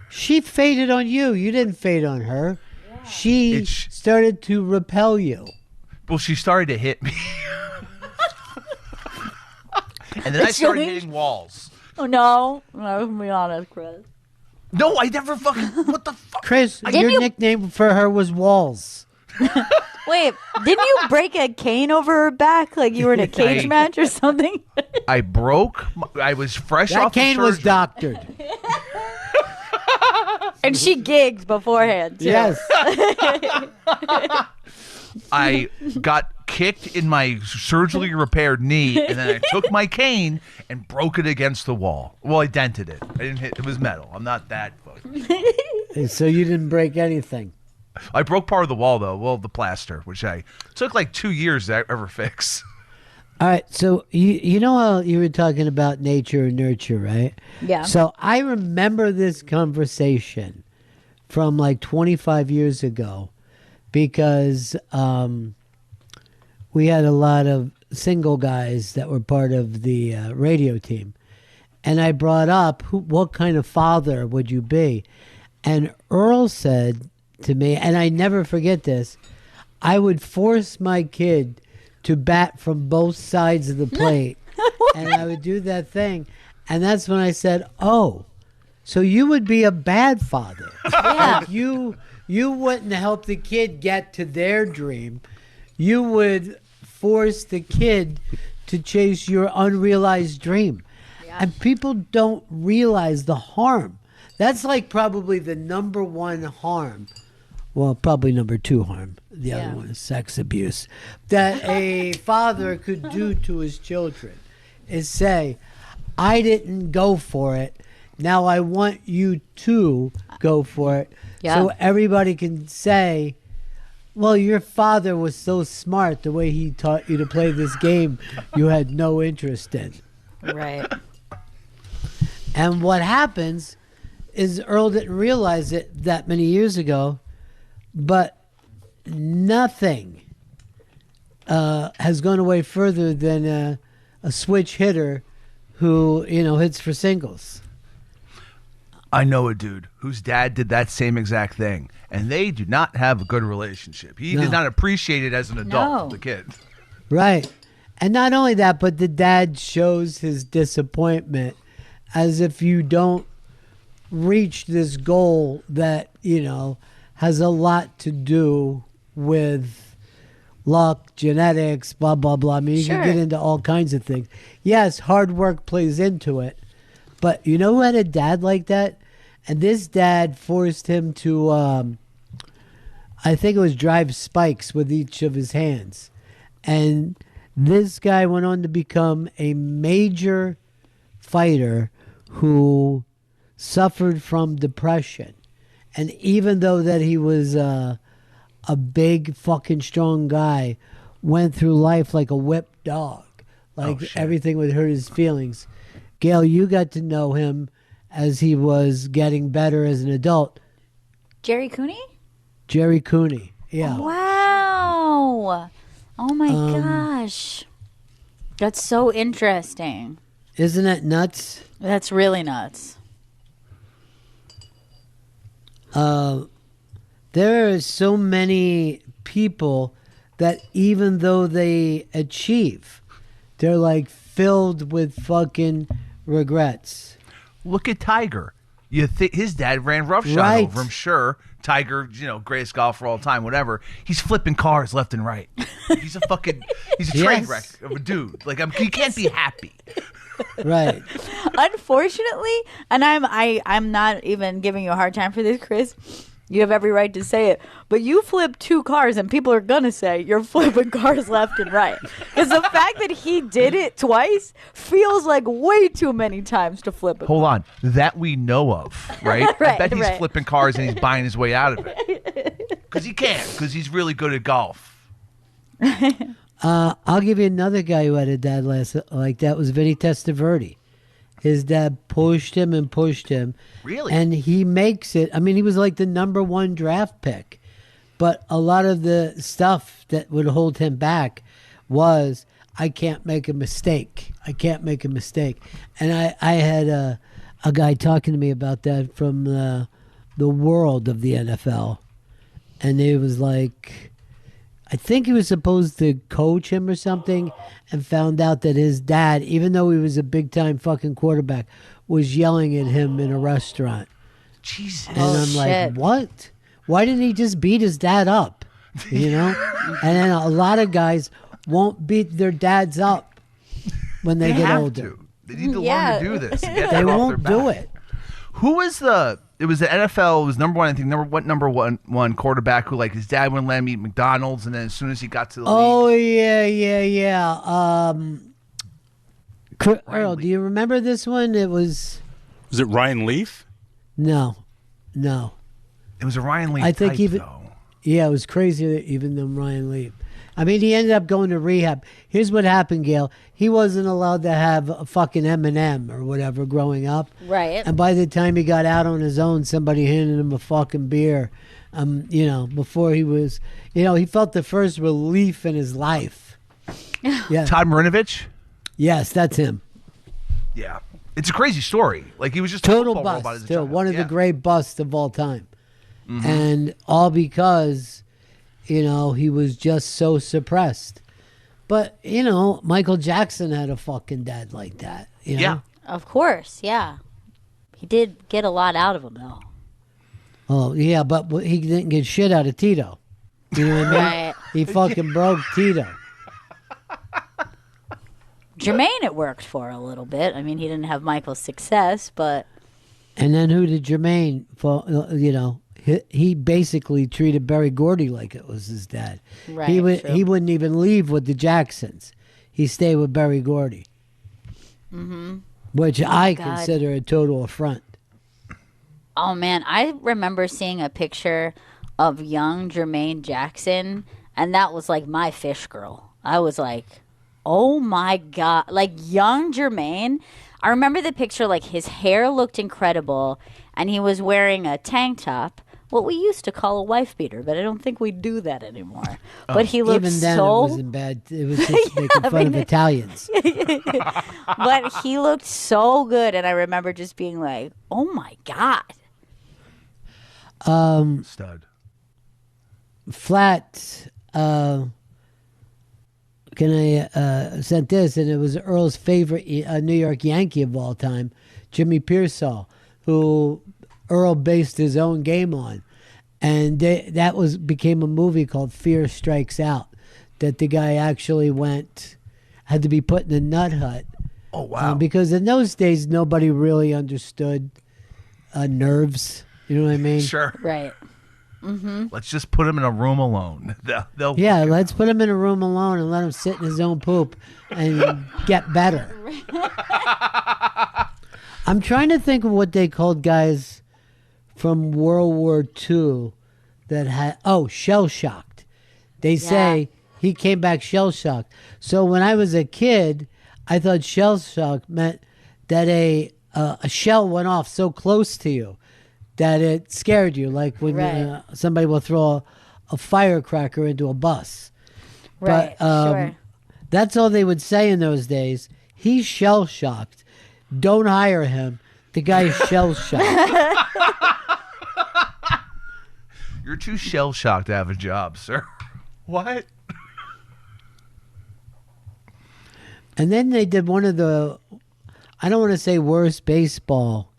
She faded on you. You didn't fade on her. She It's- started to repel you. Well, she started to hit me. And then I It's started really- hitting walls. Oh, no. Let's be honest, Chris. No, I never fucking. What the fuck? Chris, Didn't your you- nickname for her was Walls. Wait, didn't you break a cane over her back like you were in a cage I- match or something? I broke. I was fresh That off cane of was surgery. doctored. And she gigged beforehand, too. Yes. I got kicked in my surgically repaired knee, and then I took my cane and broke it against the wall. Well, I dented it. I didn't hit. It was metal. I'm not that fucking. So you didn't break anything. I broke part of the wall though. Well, the plaster, which I took like 2 years to ever fix. All right, so you know how you were talking about nature and nurture, right? Yeah. So I remember this conversation from like 25 years ago because we had a lot of single guys that were part of the radio team. And I brought up, what kind of father would you be? And Earl said to me, and I never forget this, I would force my kid to bat from both sides of the plate. And I would do that thing. And that's when I said, oh, so you would be a bad father. Yeah. Like you wouldn't help the kid get to their dream. You would force the kid to chase your unrealized dream. And people don't realize the harm. That's like probably the number one harm. Well, probably number two harm. The Yeah. other one is sex abuse. That a father could do to his children is say, I didn't go for it. Now I want you to go for it. Yeah. So everybody can say, well, your father was so smart the way he taught you to play this game you had no interest in. Right. And what happens is Earl didn't realize it that many years ago, but nothing has gone away further than a switch hitter who, hits for singles. I know a dude whose dad did that same exact thing, and they do not have a good relationship. He did not appreciate it as an adult, the kid. Right. And not only that, but the dad shows his disappointment as if you don't reach this goal that, has a lot to do with luck, genetics, blah, blah, blah. I mean, you can get into all kinds of things. Yes, hard work plays into it. But you know who had a dad like that? And this dad forced him to, I think it was drive spikes with each of his hands. And this guy went on to become a major fighter who suffered from depression. And even though that he was a big fucking strong guy, went through life like a whipped dog. Like everything would hurt his feelings. Gail, you got to know him as he was getting better as an adult. Jerry Cooney? Jerry Cooney, yeah. Wow. Oh my gosh. That's so interesting. Isn't that nuts? That's really nuts. There are so many people that even though they achieve, they're like filled with fucking regrets. Look at Tiger. You think his dad ran roughshod over him? Sure, Tiger, greatest golfer of all time, whatever. He's flipping cars left and right. He's a train wreck of a dude. Like he can't be happy. Right. Unfortunately, and I'm not even giving you a hard time for this, Chris. You have every right to say it, but you flip 2 cars, and people are gonna say you're flipping cars left and right. Because the fact that he did it twice feels like way too many times to flip it. Hold on, that we know of, right? I bet he's flipping cars and he's buying his way out of it. Because he can, because he's really good at golf. I'll give you another guy who had a dad like that was Vinny Testaverde. His dad pushed him and pushed him. Really? And he makes it. I mean, he was like the number 1 draft pick. But a lot of the stuff that would hold him back was, I can't make a mistake. I can't make a mistake. And I had a guy talking to me about that from the world of the NFL. And it was like, I think he was supposed to coach him or something, and found out that his dad, even though he was a big-time fucking quarterback, was yelling at him in a restaurant. Jesus. And I'm like, what? Why didn't he just beat his dad up? And then a lot of guys won't beat their dads up when they get older. They need to learn to do this. They won't do it. Who was it was the NFL, it was number 1, I think, number one quarterback who, like, his dad wouldn't let him eat McDonald's, and then as soon as he got to the league. Yeah. Earl, do you remember this one? It was... Was it Ryan Leaf? No. It was a Ryan Leaf type, though. Yeah, it was crazier even than Ryan Leaf. I mean, he ended up going to rehab. Here's what happened, Gail. He wasn't allowed to have a fucking M&M or whatever growing up. Right. And by the time he got out on his own, somebody handed him a fucking beer. Before he was, he felt the first relief in his life. Yeah. Todd Marinovich? Yes, that's him. Yeah. It's a crazy story. Like, he was just total a football robot bust. as a child. One of the great busts of all time. Mm-hmm. And all because... he was just so suppressed. But, Michael Jackson had a fucking dad like that. Yeah. Of course, yeah. He did get a lot out of him, though. Oh, yeah, but he didn't get shit out of Tito. You know what I mean? Right. He fucking broke Tito. Jermaine, it worked for a little bit. I mean, he didn't have Michael's success, but... And then who did Jermaine, he basically treated Berry Gordy like it was his dad. Right, he wouldn't even leave with the Jacksons. He stayed with Berry Gordy. Mm-hmm. Which I consider a total affront. Oh, man. I remember seeing a picture of young Jermaine Jackson, and that was like my fish girl. I was like, oh, my God. Like, young Jermaine. I remember the picture, like, his hair looked incredible, and he was wearing a tank top, what we used to call a wife beater, but I don't think we do that anymore. But he looked Even then, so it wasn't bad. It was just making fun of Italians. but he looked so good, and I remember just being like, "Oh my god!" Stud. Flat. Can I sent this, and it was Earl's favorite New York Yankee of all time, Jimmy Pearsall, who Earl based his own game on, and that became a movie called Fear Strikes Out, that the guy actually had to be put in a nut hut. Oh wow! Because in those days nobody really understood nerves. You know what I mean? Sure. Right. Let's just put him in a room alone. They'll Yeah, let's put him in a room alone and let him sit in his own poop and get better. I'm trying to think of what they called guys from World War II that had, shell-shocked. They say he came back shell-shocked. So when I was a kid, I thought shell-shock meant that a shell went off so close to you that it scared you, like when somebody will throw a firecracker into a bus. Right, sure. That's all they would say in those days. He's shell-shocked. Don't hire him. The guy's shell-shocked. You're too shell-shocked to have a job, sir. What? And then they did one of the, I don't want to say worst baseball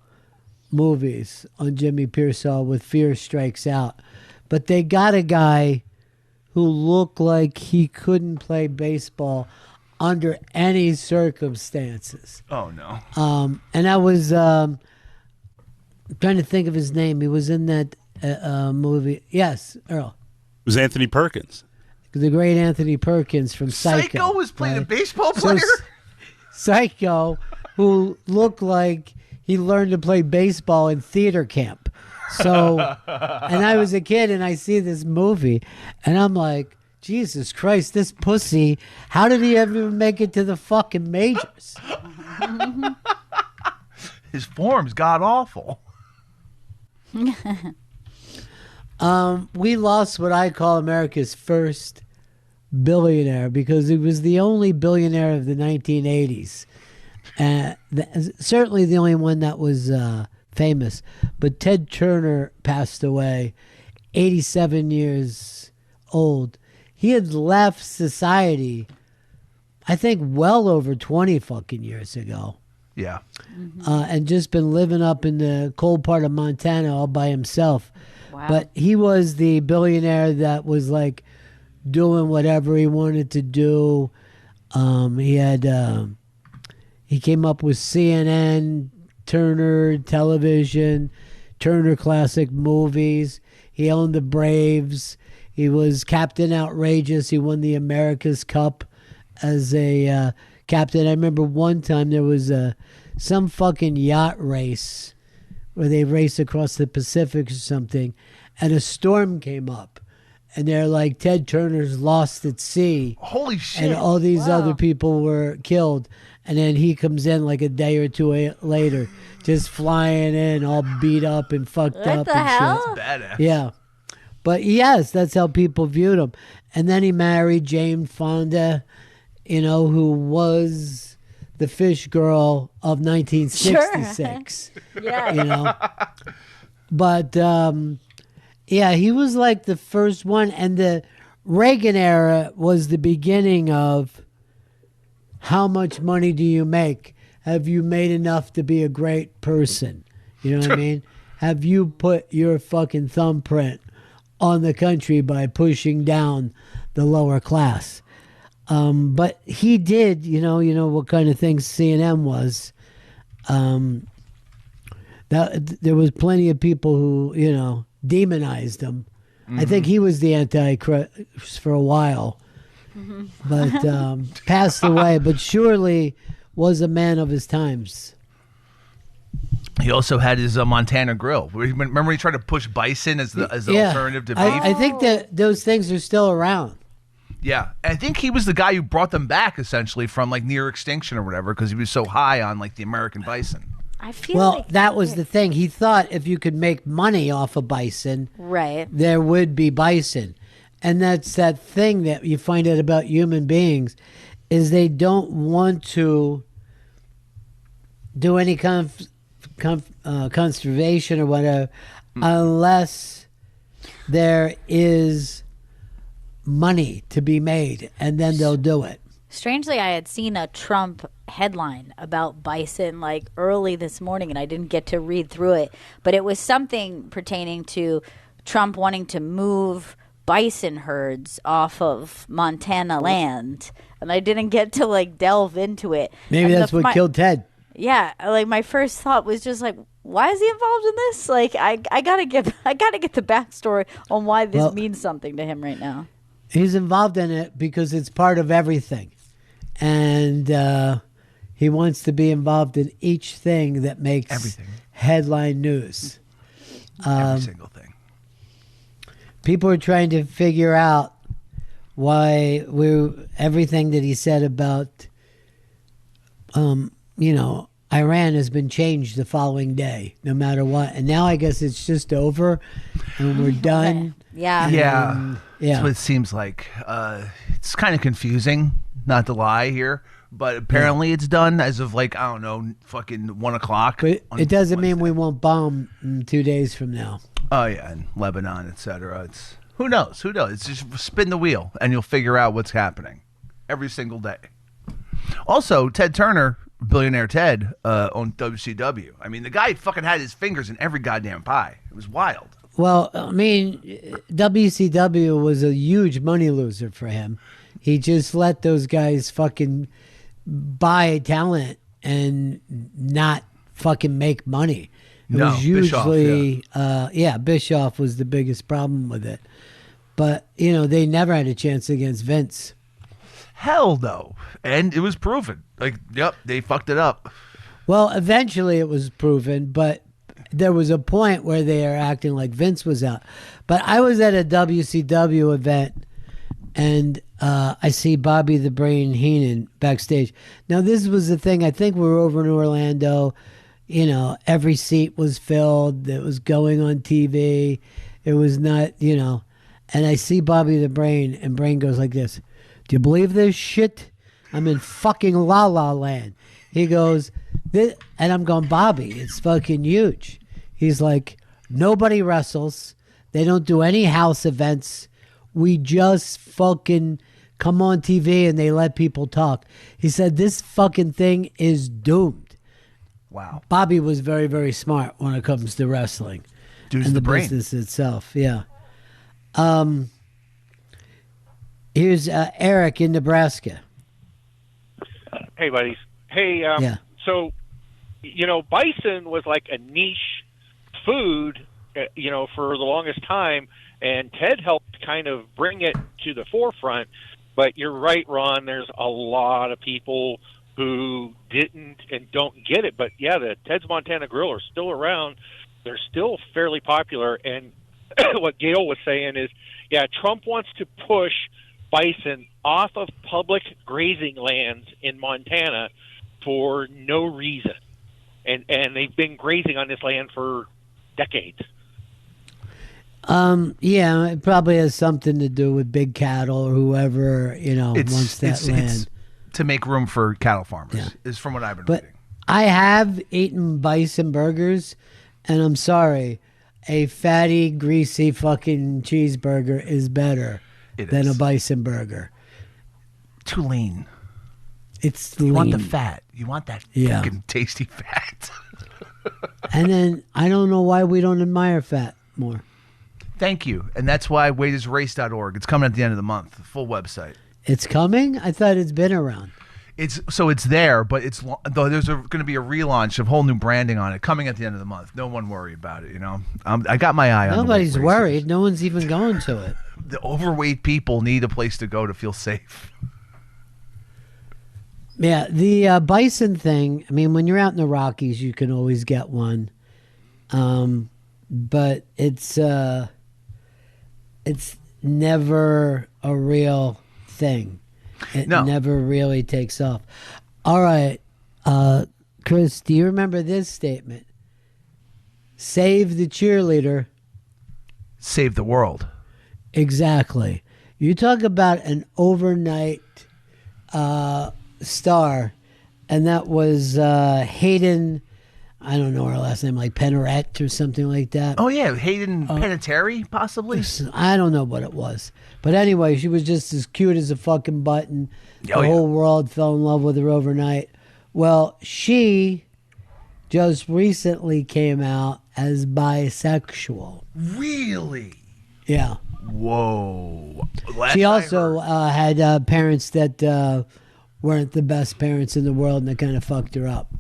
movies on Jimmy Pearsall with Fear Strikes Out, but they got a guy who looked like he couldn't play baseball under any circumstances. Oh no. And I was trying to think of his name. He was in that movie. Yes, Earl. It was Anthony Perkins. The great Anthony Perkins from Psycho. Psycho was playing a right? baseball player? Psycho, who looked like he learned to play baseball in theater camp. So, and I was a kid and I see this movie and I'm like, Jesus Christ, this pussy, how did he ever make it to the fucking majors? His form's god awful. We lost what I call America's first billionaire because he was the only billionaire of the 1980s. Certainly the only one that was famous. But Ted Turner passed away, 87 years old. He had left society, I think, well over 20 fucking years ago. Yeah. And just been living up in the cold part of Montana all by himself. Wow. But he was the billionaire that was like doing whatever he wanted to do. He came up with CNN, Turner Television, Turner Classic Movies. He owned the Braves. He was Captain Outrageous. He won the America's Cup as a captain. I remember one time there was some fucking yacht race where they raced across the Pacific or something, and a storm came up. And they're like, Ted Turner's lost at sea. Holy shit. And all these other people were killed. And then he comes in like a day or two later, just flying in, all beat up and fucked What up the and hell? shit. Badass. Yeah. But yes, that's how people viewed him. And then he married Jane Fonda, who was the fish girl of 1966. Yeah. But yeah, he was like the first one. And the Reagan era was the beginning of how much money do you make? Have you made enough to be a great person? You know what I mean? Have you put your fucking thumbprint on the country by pushing down the lower class? But he did, you know what kind of things CNN was. That there was plenty of people who, demonized him. Mm-hmm. I think he was the Antichrist for a while, but passed away. But surely was a man of his times. He also had his Montana Grill. Remember he tried to push bison as the alternative to beef? I think that those things are still around. Yeah. I think he was the guy who brought them back, essentially, from, like, near extinction or whatever, because he was so high on, like, the American bison. I feel Well, like that was the thing. He thought if you could make money off of bison, right. there would be bison. And that's that thing that you find out about human beings is they don't want to do any kind of conservation or whatever unless there is money to be made, and then they'll do it. Strangely, I had seen a Trump headline about bison like early this morning, and I didn't get to read through it, but it was something pertaining to Trump wanting to move bison herds off of Montana land, and I didn't get to like delve into it. Maybe And that's what killed Ted. Yeah, like my first thought was just like, why is he involved in this? Like, I gotta get the backstory on why this means something to him right now. He's involved in it because it's part of everything, and he wants to be involved in each thing that makes Everything. headline news. Every single thing. People are trying to figure out why everything that he said about, Iran has been changed the following day, no matter what. And now I guess it's just over, and we're done. Yeah. Yeah. Yeah. That's what it seems like. It's kind of confusing, not to lie here, but apparently it's done as of like, I don't know, fucking 1 o'clock. But on it doesn't mean Wednesday. we won't bomb in 2 days from now. Oh yeah, and Lebanon, etc. It's who knows? Who knows? It's just spin the wheel, and you'll figure out what's happening every single day. Also, Ted Turner, billionaire Ted, on WCW. I mean, the guy fucking had his fingers in every goddamn pie. It was wild. Well, I mean, WCW was a huge money loser for him. He just let those guys fucking buy talent and not fucking make money. It No, was usually, Bischoff was the biggest problem with it. But, they never had a chance against Vince. Hell no. And it was proven. Like, yep, they fucked it up. Well, eventually it was proven, but there was a point where they are acting like Vince was out. But I was at a WCW event, and I see Bobby the Brain Heenan backstage. Now, this was the thing. I think we were over in Orlando. Every seat was filled. It was going on TV. It was not, And I see Bobby the Brain, and Brain goes like this. Do you believe this shit? I'm in fucking La La Land. He goes, and I'm going, Bobby, it's fucking huge. He's like, nobody wrestles. They don't do any house events. We just fucking come on TV and they let people talk. He said, this fucking thing is doomed. Wow. Bobby was very, very smart when it comes to wrestling. Dude's and the the brain. business itself, yeah. Here's Eric in Nebraska. Hey, buddies. Hey, Yeah. so, bison was like a niche food, for the longest time, and Ted helped kind of bring it to the forefront. But you're right, Ron, there's a lot of people who didn't and don't get it. But, yeah, the Ted's Montana Grill are still around. They're still fairly popular. And what Gail was saying is, yeah, Trump wants to push bison off of public grazing lands in Montana for no reason. And they've been grazing on this land for decades. Yeah, it probably has something to do with big cattle or whoever, wants that land. It's to make room for cattle farmers, is from what I've been But reading. I have eaten bison burgers, and I'm sorry, a fatty, greasy fucking cheeseburger is better than a bison burger. Too lean. It's You lean. want the fat. You want that Yeah. fucking tasty fat. And then I don't know why we don't admire fat more. Thank you. And that's why weightisrace.org. It's coming at the end of the month, the full website. It's coming? I thought it's been around. It's there, but there's going to be a relaunch of whole new branding on it coming at the end of the month. No one worry about it. I got my eye on. Nobody's the weight worried. races. No one's even going to it. The overweight people need a place to go to feel safe. Yeah, the bison thing. I mean, when you're out in the Rockies, you can always get one, but it's never a real thing. It No. never really takes off. All right, Chris, do you remember this statement? Save the cheerleader. Save the world. Exactly. You talk about an overnight star, and that was Hayden. I don't know her last name, like Pennerette or something like that. Oh yeah, Hayden Panettiere, possibly. I don't know what it was, but anyway, she was just as cute as a fucking button. The whole world fell in love with her overnight. Well, she just recently came out as bisexual. Really? Yeah. Whoa. She also had parents that weren't the best parents in the world, and that kind of fucked her up.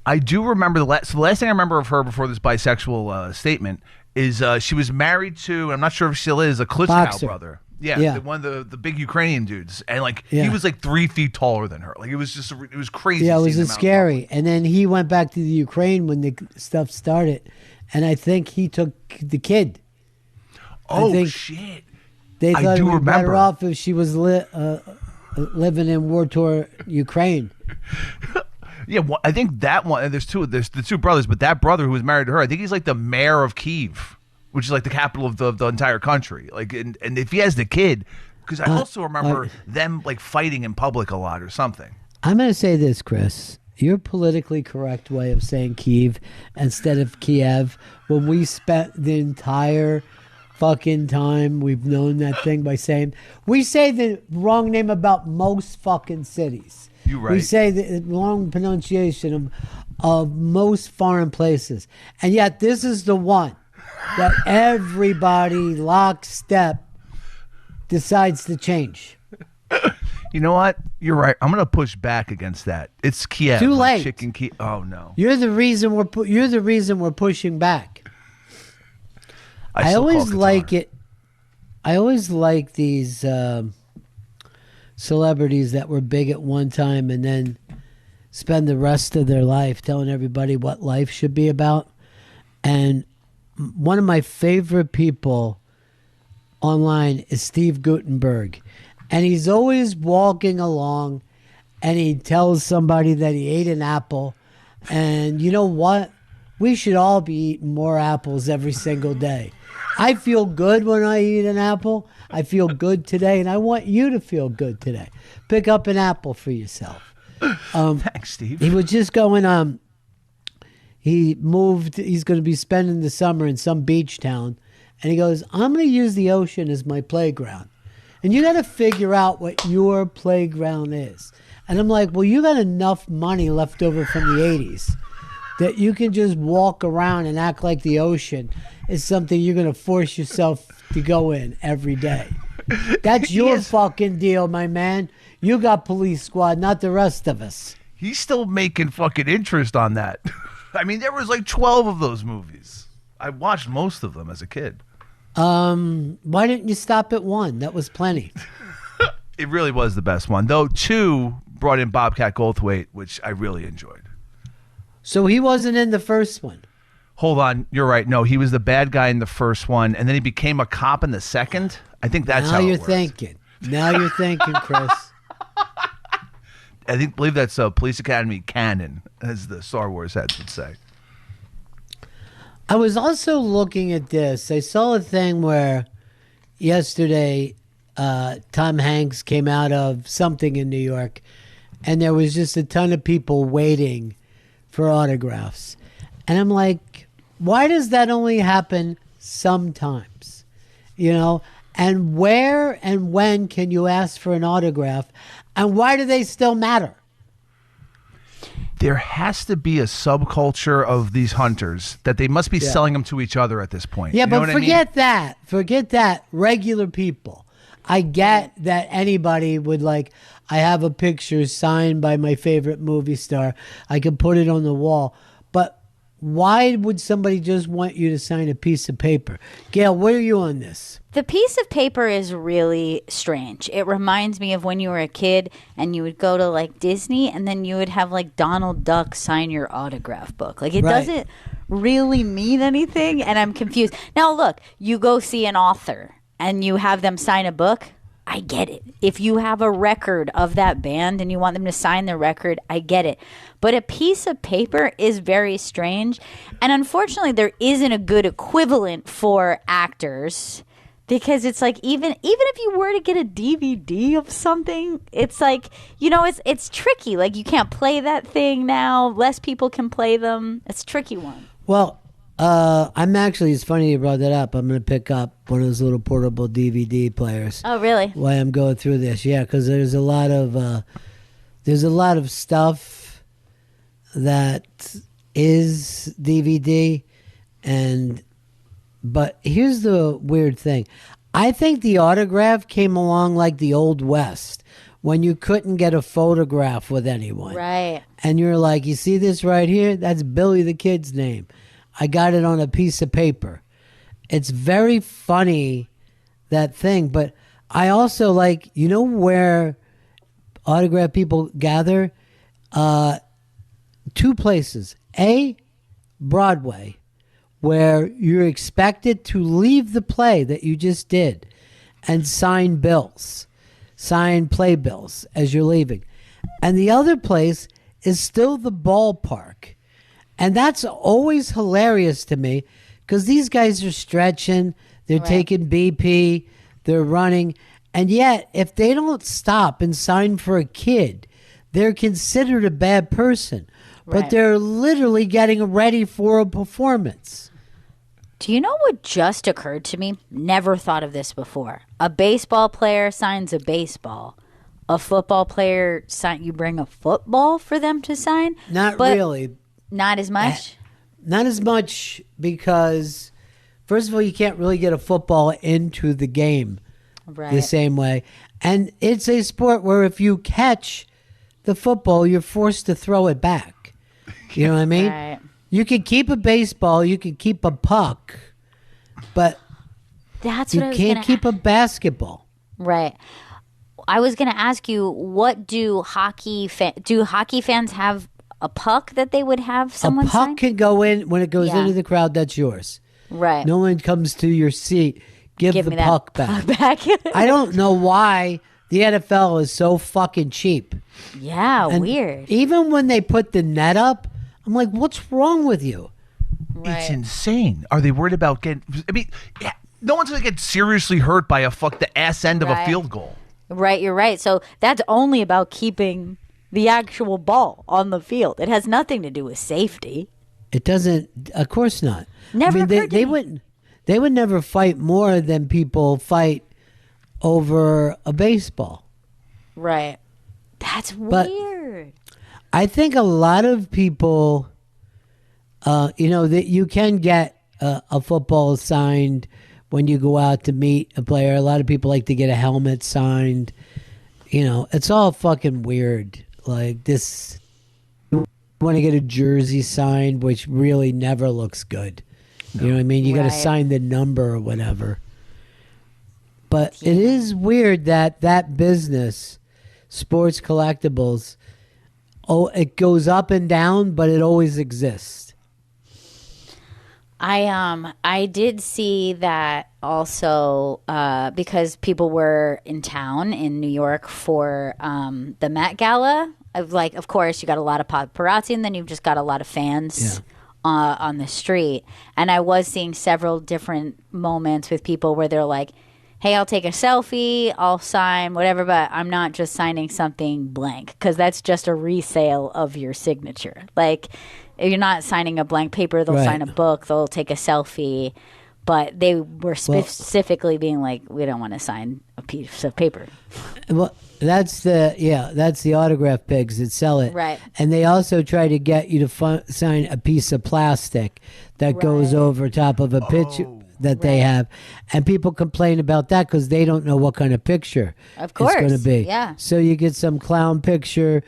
I do remember the last thing I remember of her before this bisexual statement is she was married to, I'm not sure if she still is, a Klitschko brother. Yeah. One of the big Ukrainian dudes. And he was like 3 feet taller than her. Like it was just, it was crazy. Yeah, it was scary. And then he went back to the Ukraine when the stuff started. And I think he took the kid. Oh, shit. They thought it would be better off if she was living in war-torn Ukraine. Yeah, well, I think that one. There's the two brothers, but that brother who was married to her, I think he's like the mayor of Kyiv, which is like the capital of the entire country. Like, and if he has the kid, because I also remember them like fighting in public a lot or something. I'm going to say this, Chris. Your politically correct way of saying Kyiv instead of Kiev, when we spent the entire fucking time we've known that thing by saying, we say the wrong name about most fucking cities. You're right. We say the wrong pronunciation of most foreign places. And yet this is the one that everybody lockstep decides to change. You know what? You're right. I'm gonna push back against that. It's Kiev. Too late. Chicken Kiev. Oh no. You're the reason we're pushing back. I always like it. I always like these celebrities that were big at one time and then spend the rest of their life telling everybody what life should be about. And one of my favorite people online is Steve Guttenberg. And he's always walking along and he tells somebody that he ate an apple. And you know what? We should all be eating more apples every single day. I feel good when I eat an apple. I feel good today, and I want you to feel good today. Pick up an apple for yourself. Thanks, Steve. He was just going, he moved, he's going to be spending the summer in some beach town, and he goes, I'm going to use the ocean as my playground. And you got to figure out what your playground is. And I'm like, well, you got enough money left over from the 80s that you can just walk around and act like the ocean is something you're going to force yourself to go in every day. That's your fucking deal, my man. You got Police Squad, not the rest of us. He's still making fucking interest on that. I mean, there was like 12 of those movies. I watched most of them as a kid. Why didn't you stop at 1? That was plenty. It really was the best one. Though 2 brought in Bobcat Goldthwait, which I really enjoyed. So he wasn't in the first one. Hold on, you're right. No, he was the bad guy in the first one, and then he became a cop in the second. I think that's how it works. Now you're thinking, Chris. I believe that's Police Academy canon, as the Star Wars heads would say. I was also looking at this. I saw a thing where yesterday Tom Hanks came out of something in New York, and there was just a ton of people waiting for autographs. And I'm like, why does that only happen sometimes? You know? And where and when can you ask for an autograph? And why do they still matter? There has to be a subculture of these hunters that they must be selling them to each other at this point. Yeah, you know but forget that. Forget that. Regular people. I get that anybody would like, I have a picture signed by my favorite movie star. I could put it on the wall. But why would somebody just want you to sign a piece of paper? Gail, where are you on this? The piece of paper is really strange. It reminds me of when you were a kid and you would go to like Disney and then you would have like Donald Duck sign your autograph book. Like it doesn't really mean anything and I'm confused. Now look, you go see an author and you have them sign a book. I get it. If you have a record of that band and you want them to sign the record, I get it. But a piece of paper is very strange. And unfortunately, there isn't a good equivalent for actors, because it's like even if you were to get a DVD of something, it's like, it's tricky. Like, you can't play that thing now. Less people can play them. It's a tricky one. Well, I'm actually, it's funny you brought that up. I'm going to pick up one of those little portable DVD players. Oh, really? While I'm going through this. Yeah, because there's a lot of stuff that is DVD, but here's the weird thing. I think the autograph came along like the Old West, when you couldn't get a photograph with anyone. Right. And you're like, you see this right here? That's Billy the Kid's name. I got it on a piece of paper. It's very funny, that thing. But I also like, where autograph people gather? Two places. A, Broadway, where you're expected to leave the play that you just did and sign playbills as you're leaving. And the other place is still the ballpark. And that's always hilarious to me, because these guys are stretching, they're taking BP, they're running, and yet if they don't stop and sign for a kid, they're considered a bad person. Right. But they're literally getting ready for a performance. Do you know what just occurred to me? Never thought of this before. A baseball player signs a baseball. A football player, you bring a football for them to sign? Not really. Not as much? Not as much, because, first of all, you can't really get a football into the game the same way. And it's a sport where if you catch the football, you're forced to throw it back. You know what I mean? Right. You can keep a baseball, you can keep a puck, but you can't keep a basketball. Right. I was going to ask you, what do hockey fans have? A puck that they would have someone sign? A puck sign? can go in. When it goes into the crowd, that's yours. Right. No one comes to your seat. Give the puck back. I don't know why the NFL is so fucking cheap. Yeah, and weird. Even when they put the net up, I'm like, what's wrong with you? Right. It's insane. Are they worried about getting... I mean, no one's going to get seriously hurt by the ass end of a field goal. Right, you're right. So that's only about keeping the actual ball on the field. It has nothing to do with safety. It doesn't. Of course not. Never. They would never fight more than people fight over a baseball. Right. That's weird. I think a lot of people, that you can get a football signed when you go out to meet a player. A lot of people like to get a helmet signed. It's all fucking weird. Like this, you want to get a jersey signed, which really never looks good. No. You know what I mean? You got to sign the number or whatever. But it is weird that business, sports collectibles, it goes up and down, but it always exists. I did see that also because people were in town in New York for the Met Gala. Of course, you got a lot of paparazzi, and then you've just got a lot of fans on the street. And I was seeing several different moments with people where they're like, hey, I'll take a selfie, I'll sign, whatever, but I'm not just signing something blank, because that's just a resale of your signature. Like, if you're not signing a blank paper, they'll sign a book, they'll take a selfie, but they were specifically being like, we don't want to sign a piece of paper. Well, that's the autograph pigs that sell it. Right. And they also try to get you to sign a piece of plastic that goes over top of a picture that they have, and people complain about that because they don't know what kind of picture it's going to be. Yeah. So you get some clown picture,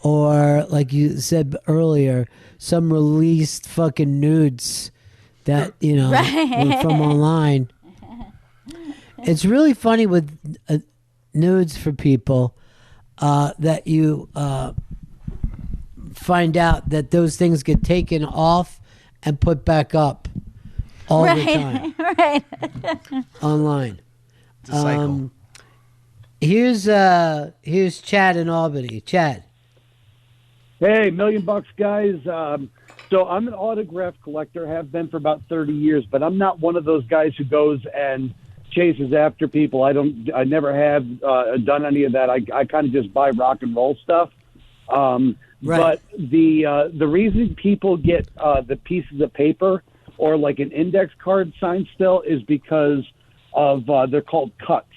or like you said earlier, some released fucking nudes that were from online. It's really funny with nudes for people that you find out that those things get taken off and put back up all the time. Right. Online. It's a cycle. Here's Chad in Albany. Chad. Hey, $1,000,000 guys. So I'm an autograph collector, have been for about 30 years, but I'm not one of those guys who goes and chases after people. I never have done any of that. I kind of just buy rock and roll stuff. Right. But the reason people get the pieces of paper or like an index card signed still is because of they're called cuts.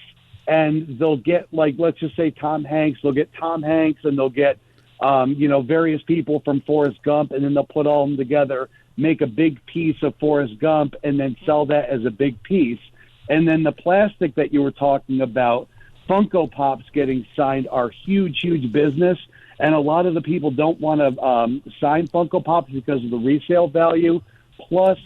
And they'll get, like, let's just say Tom Hanks. They'll get Tom Hanks, and they'll get, various people from Forrest Gump, and then they'll put all of them together, make a big piece of Forrest Gump, and then sell that as a big piece. And then the plastic that you were talking about, Funko Pops getting signed are huge, huge business. And a lot of the people don't want to sign Funko Pops because of the resale value. Plus,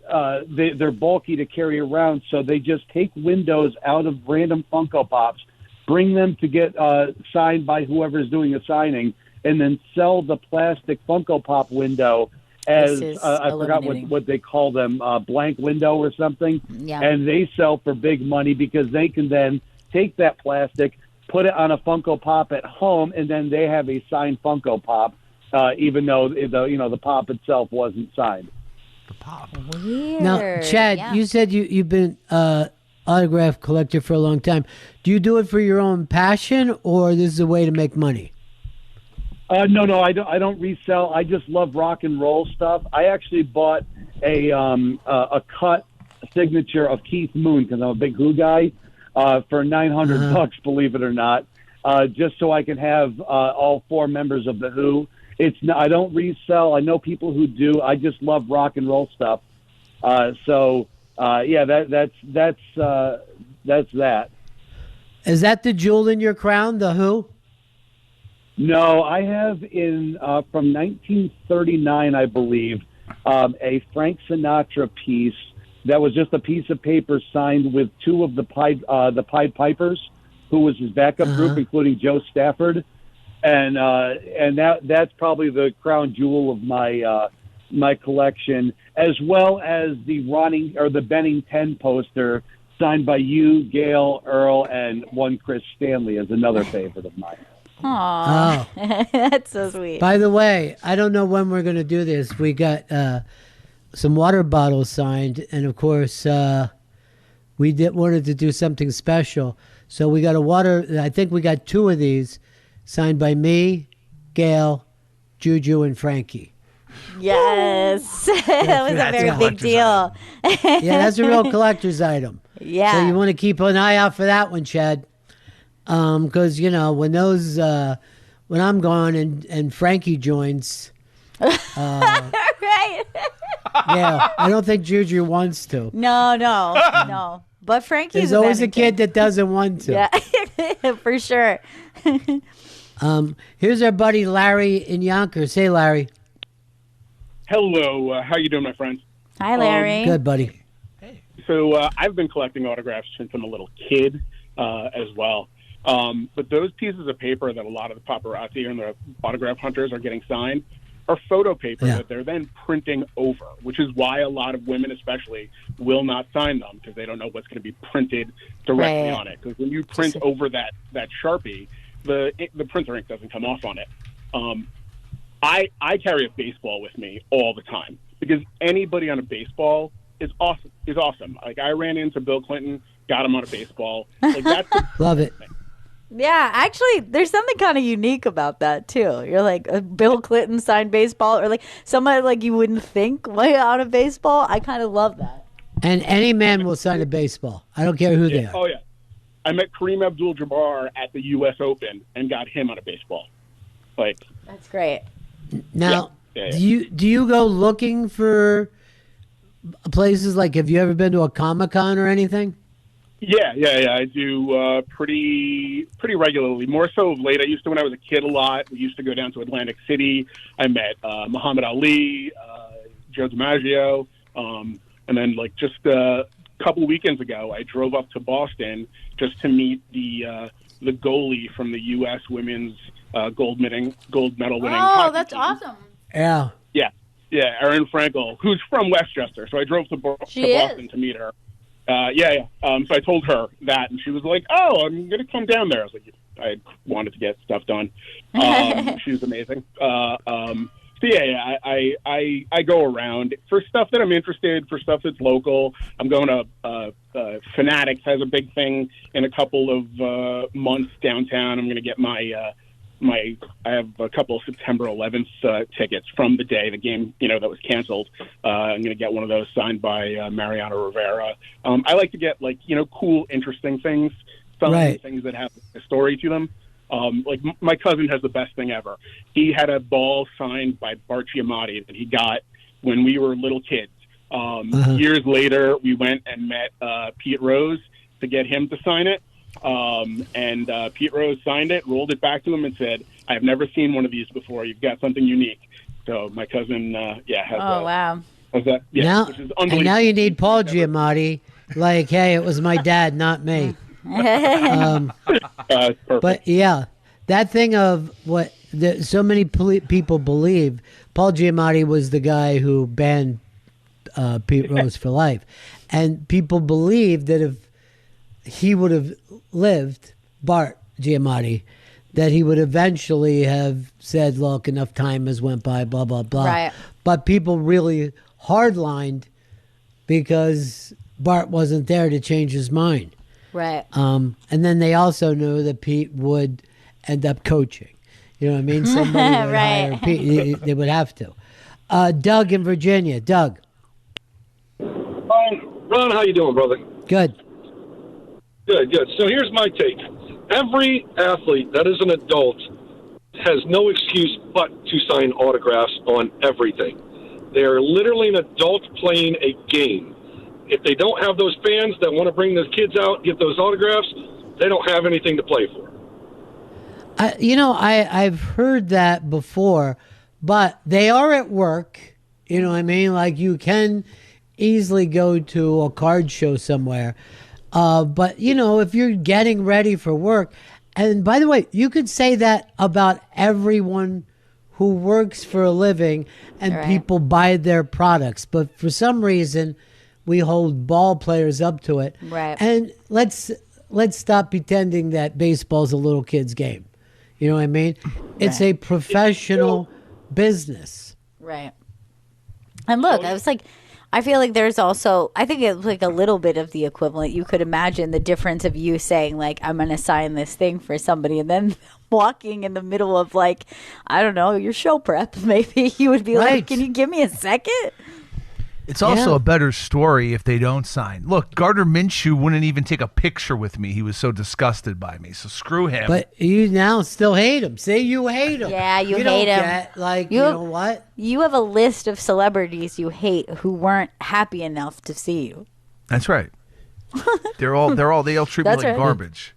they're bulky to carry around, so they just take windows out of random Funko Pops, bring them to get signed by whoever's doing the signing, and then sell the plastic Funko Pop window as I forgot what they call them, blank window or something. Yeah. And they sell for big money because they can then take that plastic, put it on a Funko Pop at home, and then they have a signed Funko Pop, even though the pop itself wasn't signed. Weird. Now, Chad, Yeah. you said you've been autograph collector for a long time. Do you do it for your own passion, or this is a way to make money? No, I don't resell. I just love rock and roll stuff. I actually bought a cut signature of Keith Moon because I'm a big Who guy for $900, believe it or not, just so I can have all four members of the Who. I don't resell. I know people who do. I just love rock and roll stuff. That's that. Is that the jewel in your crown, the Who? No, I have from 1939, I believe, a Frank Sinatra piece that was just a piece of paper signed with two of the Pied Pipers, who was his backup group, including Joe Stafford. And that's probably the crown jewel of my collection, as well as the Bennington poster signed by you, Gail, Earl, and one Chris Stanley is another favorite of mine. Aww. Oh. That's so sweet. By the way, I don't know when we're going to do this. We got some water bottles signed, and of course, we wanted to do something special. So we got I think we got two of these signed by me, Gail, Juju, and Frankie. Yes. That was a very big deal. Yeah, that's a real collector's item. Yeah. So you want to keep an eye out for that one, Chad. Because, when those, when I'm gone and Frankie joins, right. Yeah, I don't think Juju wants to. No. But Frankie's There's always a kid that doesn't want to. Yeah, for sure. Here's our buddy Larry in Yonkers. Hey, Larry. Hello. How you doing, my friend? Hi, Larry. Good, buddy. So I've been collecting autographs since I'm a little kid as well. But those pieces of paper that a lot of the paparazzi and the autograph hunters are getting signed are photo paper that they're then printing over, which is why a lot of women especially will not sign them because they don't know what's going to be printed directly on it. Because when you print over that Sharpie, the printer ink doesn't come off on it. I carry a baseball with me all the time because anybody on a baseball is awesome. Like I ran into Bill Clinton, got him on a baseball. Like that's love it. Yeah, actually, there's something kind of unique about that too. You're like a Bill Clinton signed baseball, or like somebody like you wouldn't think way out of baseball. I kind of love that. And any man will sign a baseball. I don't care who they are. Oh yeah, I met Kareem Abdul-Jabbar at the U.S. Open and got him on a baseball. Like that's great. Now, do you go looking for places like? Have you ever been to a Comic-Con or anything? Yeah. I do pretty regularly. More so of late. I used to when I was a kid a lot. We used to go down to Atlantic City. I met Muhammad Ali, Joe DiMaggio, and then like just a couple weekends ago, I drove up to Boston just to meet the goalie from the U.S. women's gold medal winning. Oh, that's awesome. Yeah, Erin Frankel, who's from Westchester. So I drove to Boston to meet her. Yeah. So I told her that, and she was like, "Oh, I'm gonna come down there." I was like, I wanted to get stuff done. She was amazing. So yeah, I go around for stuff that I'm interested, for stuff that's local. I'm going to Fanatics has a big thing in a couple of months downtown. I'm going to get my I have a couple of September 11th tickets from the day the game that was canceled. I'm going to get one of those signed by Mariano Rivera. I like to get cool, interesting things, things that have a story to them. Like my cousin has the best thing ever. He had a ball signed by Bart Giamatti that he got when we were little kids. Years later, we went and met Pete Rose to get him to sign it. And Pete Rose signed it, rolled it back to him, and said, "I've never seen one of these before. You've got something unique." So my cousin, has wow. has that. Yeah, Now, which is and unbelievable. now you need Paul Giamatti. Like, hey, it was my dad, not me. But yeah, that thing of what so many people believe, Paul Giamatti was the guy who banned Pete Rose for life. And people believe that if he would have lived, Bart Giamatti, that he would eventually have said, look, enough time has went by, blah, blah, blah. Right. But people really hardlined because Bart wasn't there to change his mind. Right. And then they also knew that Pete would end up coaching. You know what I mean? Somebody would hire Pete. They would have to. Doug in Virginia. Doug. Ron, how you doing, brother? Good. Good. So here's my take. Every athlete that is an adult has no excuse but to sign autographs on everything. They are literally an adult playing a game. If they don't have those fans that want to bring their kids out, get those autographs, they don't have anything to play for. I've heard that before, but they are at work. You know what I mean? Like you can easily go to a card show somewhere. But, if you're getting ready for work, and by the way, you could say that about everyone who works for a living and people buy their products. But for some reason, we hold ball players up to it. Right. And let's stop pretending that baseball's a little kid's game. You know what I mean? It's a professional business. Right. And look, I feel like there's also, I think it's like a little bit of the equivalent. You could imagine the difference of you saying, like, I'm going to sign this thing for somebody, and then walking in the middle of, like, I don't know, your show prep. Maybe you would be like, can you give me a second? It's also a better story if they don't sign. Look, Gardner Minshew wouldn't even take a picture with me. He was so disgusted by me. So screw him. But you now still hate him. Say you hate him. Yeah, you hate don't him. Get, you know what? You have a list of celebrities you hate who weren't happy enough to see you. That's right. they all treat me like garbage.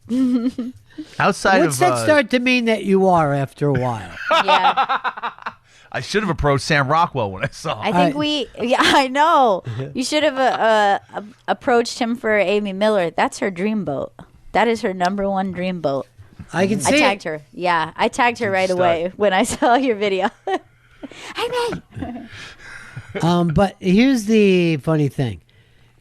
Outside What's that start to mean that you are after a while? Yeah. I should have approached Sam Rockwell when I saw him. I think I know. You should have approached him for Amy Miller. That's her dream boat. That is her number one dream boat. I can see I tagged her. Yeah, I tagged her right away when I saw your video. Hey, man. But here's the funny thing.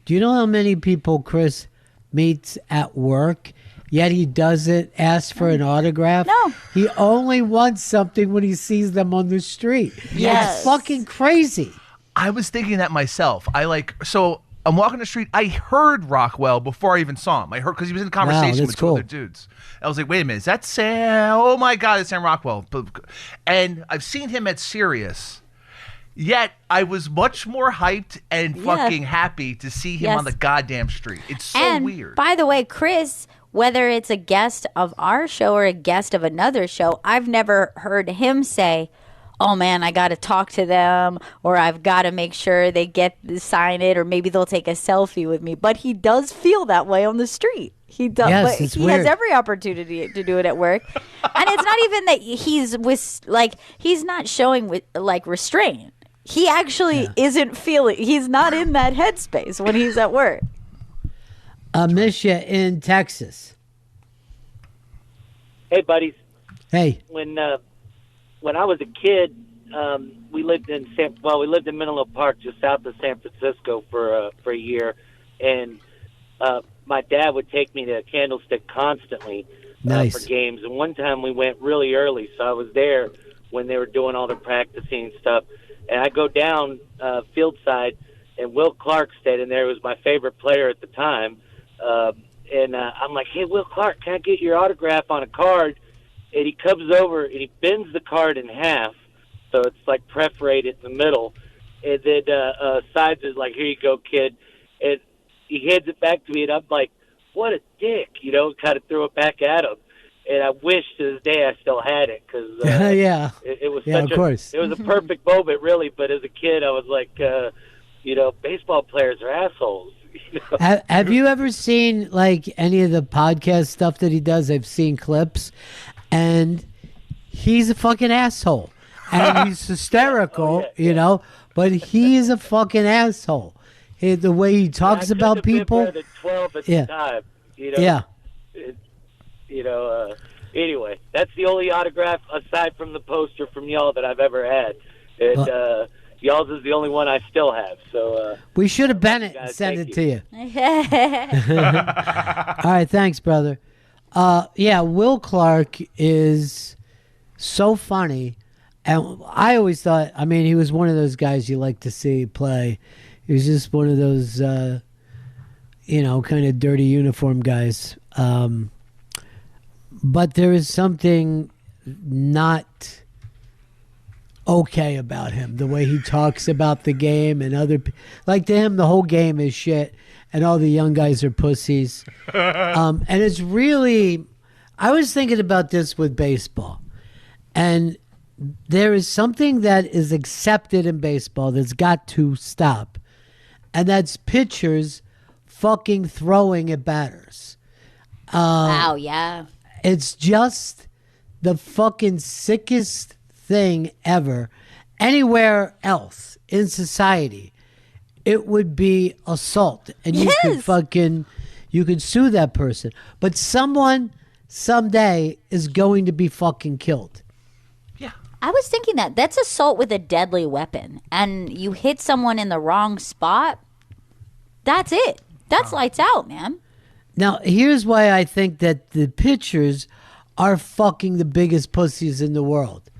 Do you know how many people Chris meets at work, yet he doesn't ask for an autograph? No. He only wants something when he sees them on the street. Yes. It's fucking crazy. I was thinking that myself. So I'm walking the street. I heard Rockwell before I even saw him. I heard because he was in conversation with two other dudes. I was like, wait a minute, is that Sam? Oh my God, it's Sam Rockwell. And I've seen him at Sirius. Yet I was much more hyped and fucking happy to see him on the goddamn street. It's so weird. By the way, Chris, whether it's a guest of our show or a guest of another show, I've never heard him say, oh man, I got to talk to them, or I've got to make sure they sign it, or maybe they'll take a selfie with me. But he does feel that way on the street. He does. Yes, but it's he weird. has every opportunity to do it at work. And it's not even that he's not showing restraint. He actually isn't feeling, he's not in that headspace when he's at work. Misha in Texas. Hey, buddies. Hey. When I was a kid, we lived in Menlo Park, just south of San Francisco, for a year, and my dad would take me to Candlestick constantly Nice. for games. And one time we went really early, so I was there when they were doing all the practicing and stuff. And I go down field side, and Will Clark stayed in there. He was my favorite player at the time. I'm like, hey, Will Clark, can I get your autograph on a card? And he comes over, and he bends the card in half, so it's like perforated in the middle. And then Sides is like, here you go, kid. And he hands it back to me, and I'm like, what a dick, kind of threw it back at him. And I wish to this day I still had it because yeah, it was yeah, such of course. It was a perfect moment, really. But as a kid, I was like, baseball players are assholes. Have you ever seen like any of the podcast stuff that he does? I've seen clips, and he's a fucking asshole, and he's hysterical, But he's a fucking asshole. The way he talks about people. Been better than 12 at the time, Yeah. Anyway, that's the only autograph aside from the poster from y'all that I've ever had, and y'all's is the only one I still have. So we should have been it and sent it to you. All right, thanks, brother. Will Clark is so funny, and I always thought, he was one of those guys you like to see play. He was just one of those, kind of dirty uniform guys. But there is something not okay about him. The way he talks about the game and like to him, the whole game is shit and all the young guys are pussies. And it's really, I was thinking about this with baseball, and there is something that is accepted in baseball that's got to stop. And that's pitchers fucking throwing at batters. Wow, yeah. It's just the fucking sickest thing ever. Anywhere else in society, it would be assault. And you could sue that person. But someone someday is going to be fucking killed. I was thinking that's assault with a deadly weapon, and you hit someone in the wrong spot. That's it. That's lights out, man. Now, here's why I think that the pitchers are fucking the biggest pussies in the world.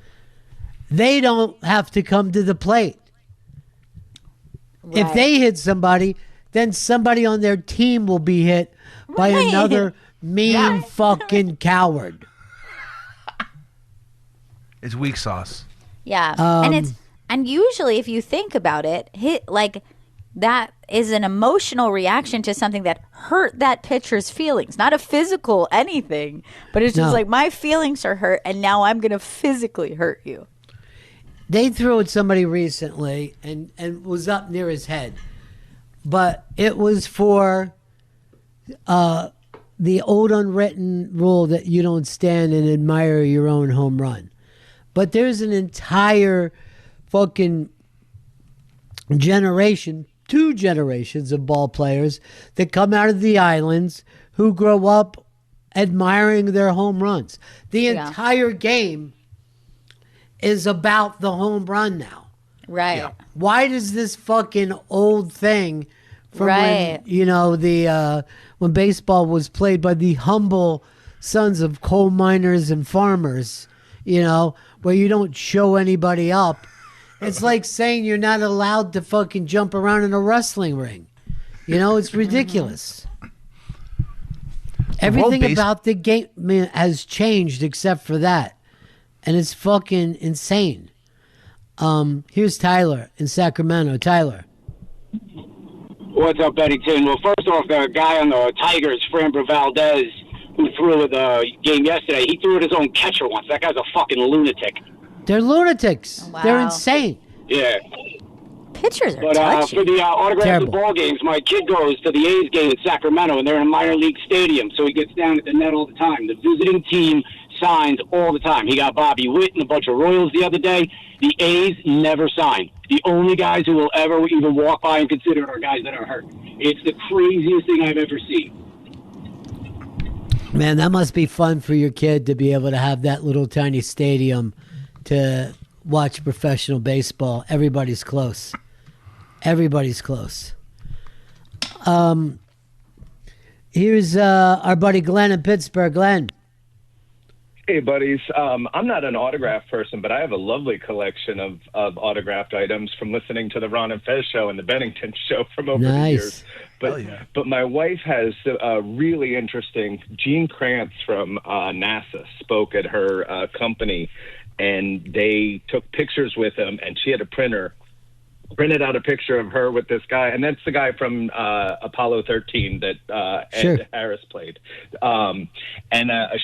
They don't have to come to the plate. Right. If they hit somebody, then somebody on their team will be hit by another mean fucking coward. It's weak sauce. Yeah, and usually if you think about it, that is an emotional reaction to something that hurt that pitcher's feelings, not a physical anything, but it's just like my feelings are hurt, and now I'm gonna physically hurt you. They threw at somebody recently and was up near his head, but it was for the old unwritten rule that you don't stand and admire your own home run. But there's an entire fucking generation, 2 generations of ball players that come out of the islands who grow up admiring their home runs. The entire game is about the home run now. Right. Yeah. Why does this fucking old thing from when, when baseball was played by the humble sons of coal miners and farmers, where you don't show anybody up. It's like saying you're not allowed to fucking jump around in a wrestling ring. It's ridiculous. Everything about the game has changed except for that. And it's fucking insane. Here's Tyler in Sacramento. Tyler. What's up, Bennington? Well, first off, the guy on the Tigers, Framber Valdez, who threw the game yesterday, he threw at his own catcher once. That guy's a fucking lunatic. They're lunatics. Wow. They're insane. Yeah. Pitchers are touchy. For the autographs of ball games, my kid goes to the A's game in Sacramento, and they're in a minor league stadium, so he gets down at the net all the time. The visiting team signs all the time. He got Bobby Witt and a bunch of Royals the other day. The A's never sign. The only guys who will ever even walk by and consider it are guys that are hurt. It's the craziest thing I've ever seen. Man, that must be fun for your kid to be able to have that little tiny stadium to watch professional baseball. Everybody's close. Everybody's close. Here's our buddy Glenn in Pittsburgh. Glenn. Hey, buddies. I'm not an autograph person, but I have a lovely collection of autographed items from listening to the Ron and Fez show and the Bennington show from over the years. But my wife has a really interesting. Gene Kranz from NASA spoke at her company, and they took pictures with him, and she had a printed out a picture of her with this guy, and that's the guy from Apollo 13 that Ed Harris played.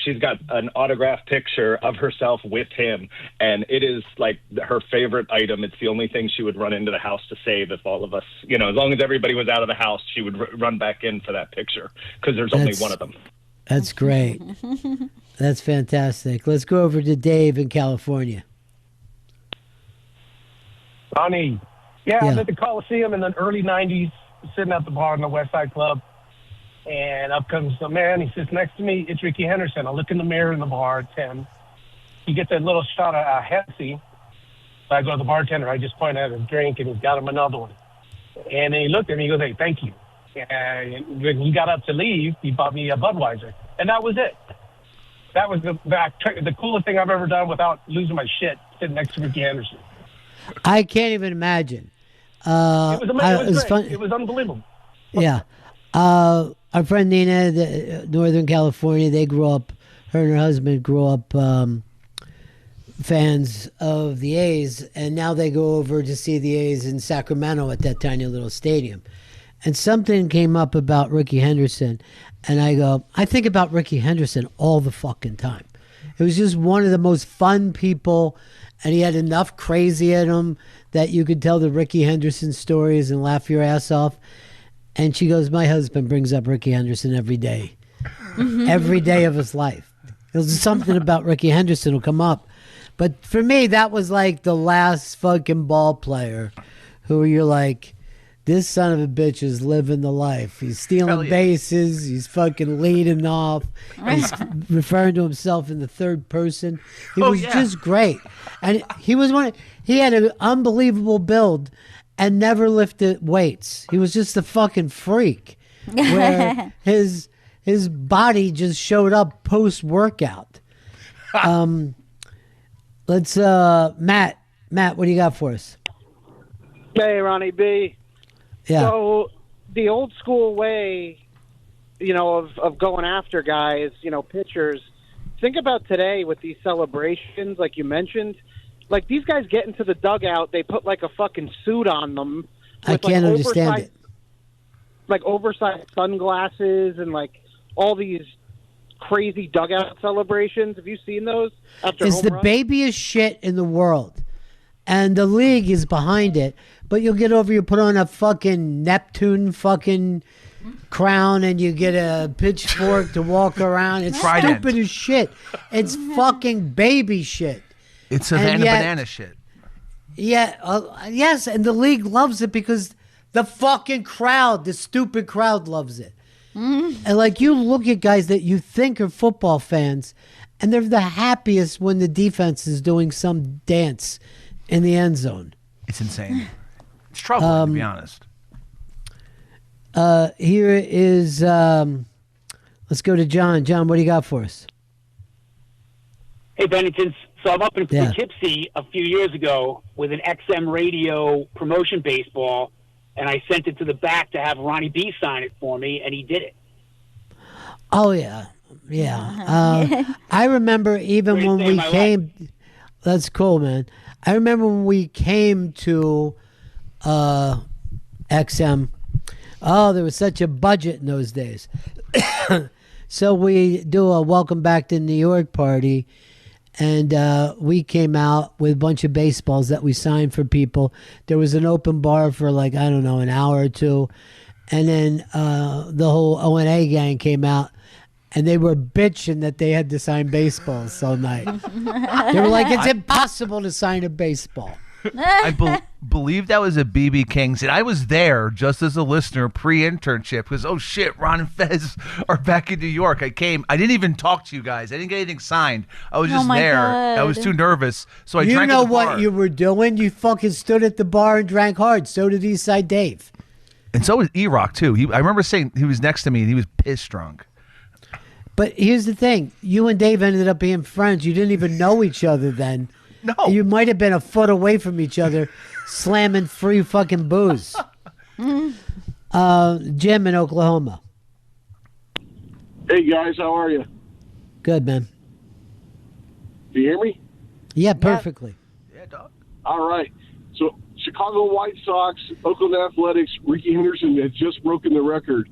She's got an autographed picture of herself with him, and it is like her favorite item. It's the only thing she would run into the house to save if all of us, as long as everybody was out of the house, she would run back in for that picture because there's only one of them. That's great. That's fantastic. Let's go over to Dave in California. Ronnie. Yeah, I was at the Coliseum in the early 90s, sitting at the bar in the West Side Club, and up comes a man. He sits next to me. It's Ricky Henderson. I look in the mirror in the bar. It's him. He gets a little shot of Hennessy. So I go to the bartender. I just point at his drink, and he's got him another one. And then he looked at me. He goes, "Hey, thank you." And when he got up to leave, he bought me a Budweiser. And that was it. That was the coolest thing I've ever done without losing my shit, sitting next to Ricky Henderson. I can't even imagine. It was amazing. It was fun. It was unbelievable. Yeah. Our friend Nina, Northern California, they grew up, her and her husband grew up fans of the A's, and now they go over to see the A's in Sacramento at that tiny little stadium. And something came up about Ricky Henderson, and I think about Ricky Henderson all the fucking time. It was just one of the most fun people, and he had enough crazy in him that you could tell the Ricky Henderson stories and laugh your ass off. And she goes, my husband brings up Ricky Henderson every day. Every day of his life. There's something about Ricky Henderson will come up. But for me, that was like the last fucking ball player who you're like, this son of a bitch is living the life. He's stealing bases. He's fucking leading off. He's referring to himself in the third person. He was just great. And he had an unbelievable build and never lifted weights. He was just a fucking freak. Where his body just showed up post-workout. Let's Matt, what do you got for us? Hey, Ronnie B. Yeah. So the old school way, of going after guys, pitchers. Think about today with these celebrations, like you mentioned. Like these guys get into the dugout, they put like a fucking suit on them. I can't understand it. Like oversized sunglasses and like all these crazy dugout celebrations. Have you seen those? It's the babiest shit in the world. And the league is behind it. But you'll get over, you put on a fucking Neptune fucking crown and you get a pitchfork to walk around. It's stupid as shit. It's fucking baby shit. It's Savannah Banana shit. Yeah, yes, and the league loves it because the fucking crowd, the stupid crowd loves it. And like you look at guys that you think are football fans and they're the happiest when the defense is doing some dance in the end zone. It's insane. It's troubling, to be honest. Here is, let's go to John. John, what do you got for us? Hey, Bennington. So I'm up in Poughkeepsie a few years ago with an XM radio promotion baseball, and I sent it to the back to have Ronnie B sign it for me, and he did it. Oh, yeah. Yeah. I remember even when we came... That's cool, man. I remember when we came to XM. Oh, there was such a budget in those days. So we do a welcome back to New York party, and we came out with a bunch of baseballs that we signed for people. There was an open bar for like, I don't know, an hour or two. And then the whole O&A gang came out, and they were bitching that they had to sign baseballs all night. They were like, it's impossible to sign a baseball. I believe that was a BB King's, and I was there just as a listener pre-internship because, oh shit, Ron and Fez are back in New York. I didn't even talk to you guys. I didn't get anything signed. I was just there. God. I was too nervous, so I drank You know at the what bar. you were doing? You fucking stood at the bar and drank hard. So did Eastside Dave. And so was E-Rock, too. I remember saying he was next to me and he was pissed drunk. But here's the thing. You and Dave ended up being friends. You didn't even know each other then. No. You might have been a foot away from each other slamming free fucking booze. Jim in Oklahoma. Hey, guys. How are you? Good, man. Do you hear me? Yeah, perfectly. All right. So, Chicago White Sox, Oakland Athletics, Ricky Henderson has just broken the record.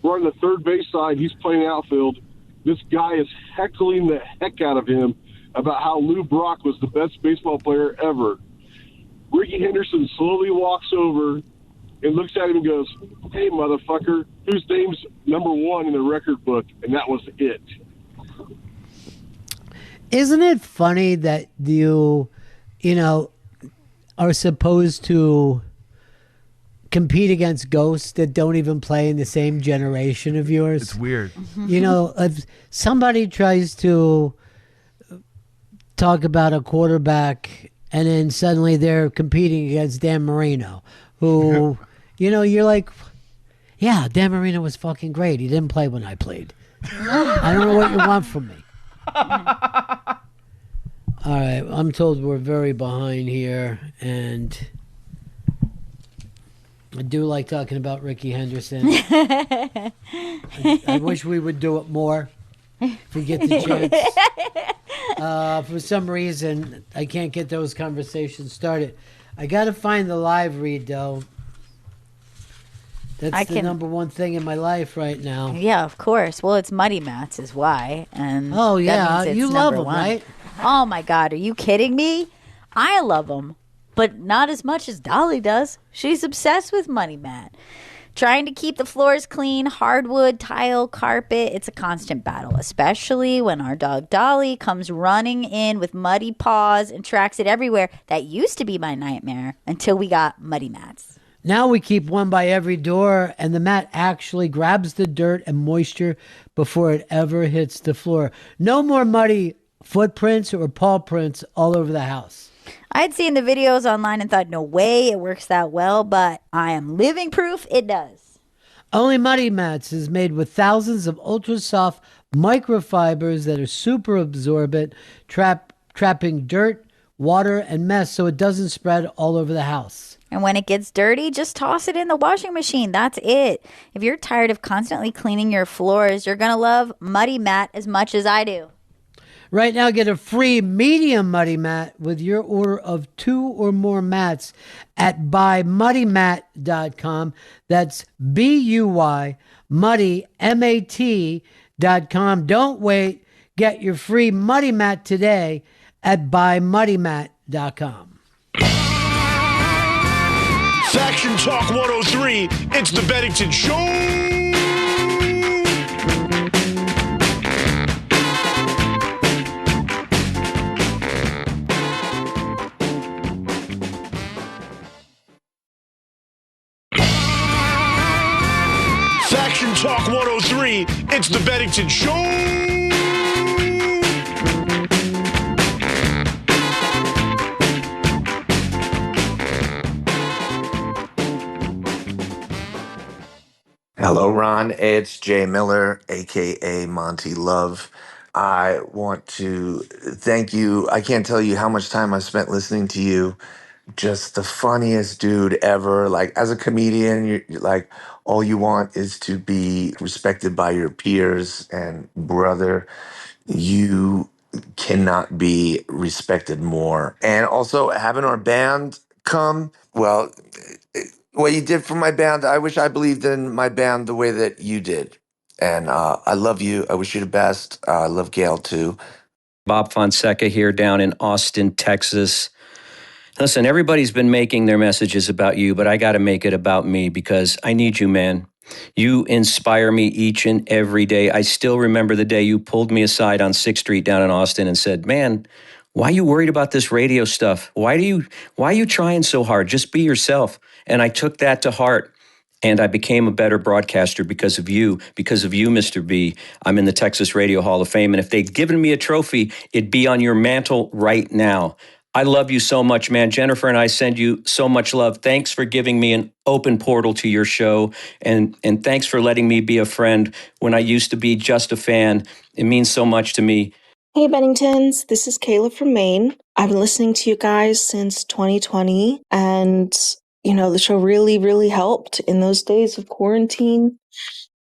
We're on the third base side. He's playing outfield. This guy is heckling the heck out of him about how Lou Brock was the best baseball player ever. Ricky Henderson slowly walks over and looks at him and goes, "Hey, motherfucker, whose name's number one in the record book?" And that was it. Isn't it funny that you are supposed to compete against ghosts that don't even play in the same generation of yours? It's weird. If somebody tries to talk about a quarterback and then suddenly they're competing against Dan Marino, who, you're like, yeah, Dan Marino was fucking great. He didn't play when I played. I don't know what you want from me. All right, I'm told we're very behind here, and I do like talking about Ricky Henderson. I wish we would do it more if we get the chance. For some reason, I can't get those conversations started. I got to find the live read, though. That's the number one thing in my life right now. Yeah, of course. Well, it's Muddy Mats is why. And oh, yeah. that means it's you love number them, one. right? Oh, my God. Are you kidding me? I love them, but not as much as Dolly does. She's obsessed with Muddy Mat. Trying to keep the floors clean, hardwood, tile, carpet, it's a constant battle, especially when our dog Dolly comes running in with muddy paws and tracks it everywhere. That used to be my nightmare until we got Muddy Mats. Now we keep one by every door, and the mat actually grabs the dirt and moisture before it ever hits the floor. No more muddy footprints or paw prints all over the house. I'd seen the videos online and thought, no way it works that well, but I am living proof it does. Only Muddy Mats is made with thousands of ultra-soft microfibers that are super absorbent, trapping dirt, water, and mess so it doesn't spread all over the house. And when it gets dirty, just toss it in the washing machine. That's it. If you're tired of constantly cleaning your floors, you're going to love Muddy Mat as much as I do. Right now, get a free medium Muddy Mat with your order of 2 or more mats at buymuddymat.com. That's B-U-Y, muddy, M-A-T.com. Don't wait. Get your free Muddy Mat today at buymuddymat.com. Faction Talk 103, it's the Bennington Show. Faction Talk 103, it's the Bennington Show. Hello, Ron. It's Jay Miller, a.k.a. Monty Love. I want to thank you. I can't tell you how much time I spent listening to you. Just the funniest dude ever. Like, as a comedian, you're like, all you want is to be respected by your peers. And, brother, you cannot be respected more. And also, having our band come, well, what you did for my band, I wish I believed in my band the way that you did. And I love you. I wish you the best. I love Gail too. Bob Fonseca here down in Austin, Texas. Listen, everybody's been making their messages about you, but I got to make it about me because I need you, man. You inspire me each and every day. I still remember the day you pulled me aside on 6th Street down in Austin and said, man, why are you worried about this radio stuff? Why are you trying so hard? Just be yourself. And I took that to heart. And I became a better broadcaster because of you, Mr. B. I'm in the Texas Radio Hall of Fame. And if they'd given me a trophy, it'd be on your mantle right now. I love you so much, man. Jennifer and I send you so much love. Thanks for giving me an open portal to your show. And thanks for letting me be a friend when I used to be just a fan. It means so much to me. Hey, Benningtons. This is Kayla from Maine. I've been listening to you guys since 2020, and, the show really, really helped in those days of quarantine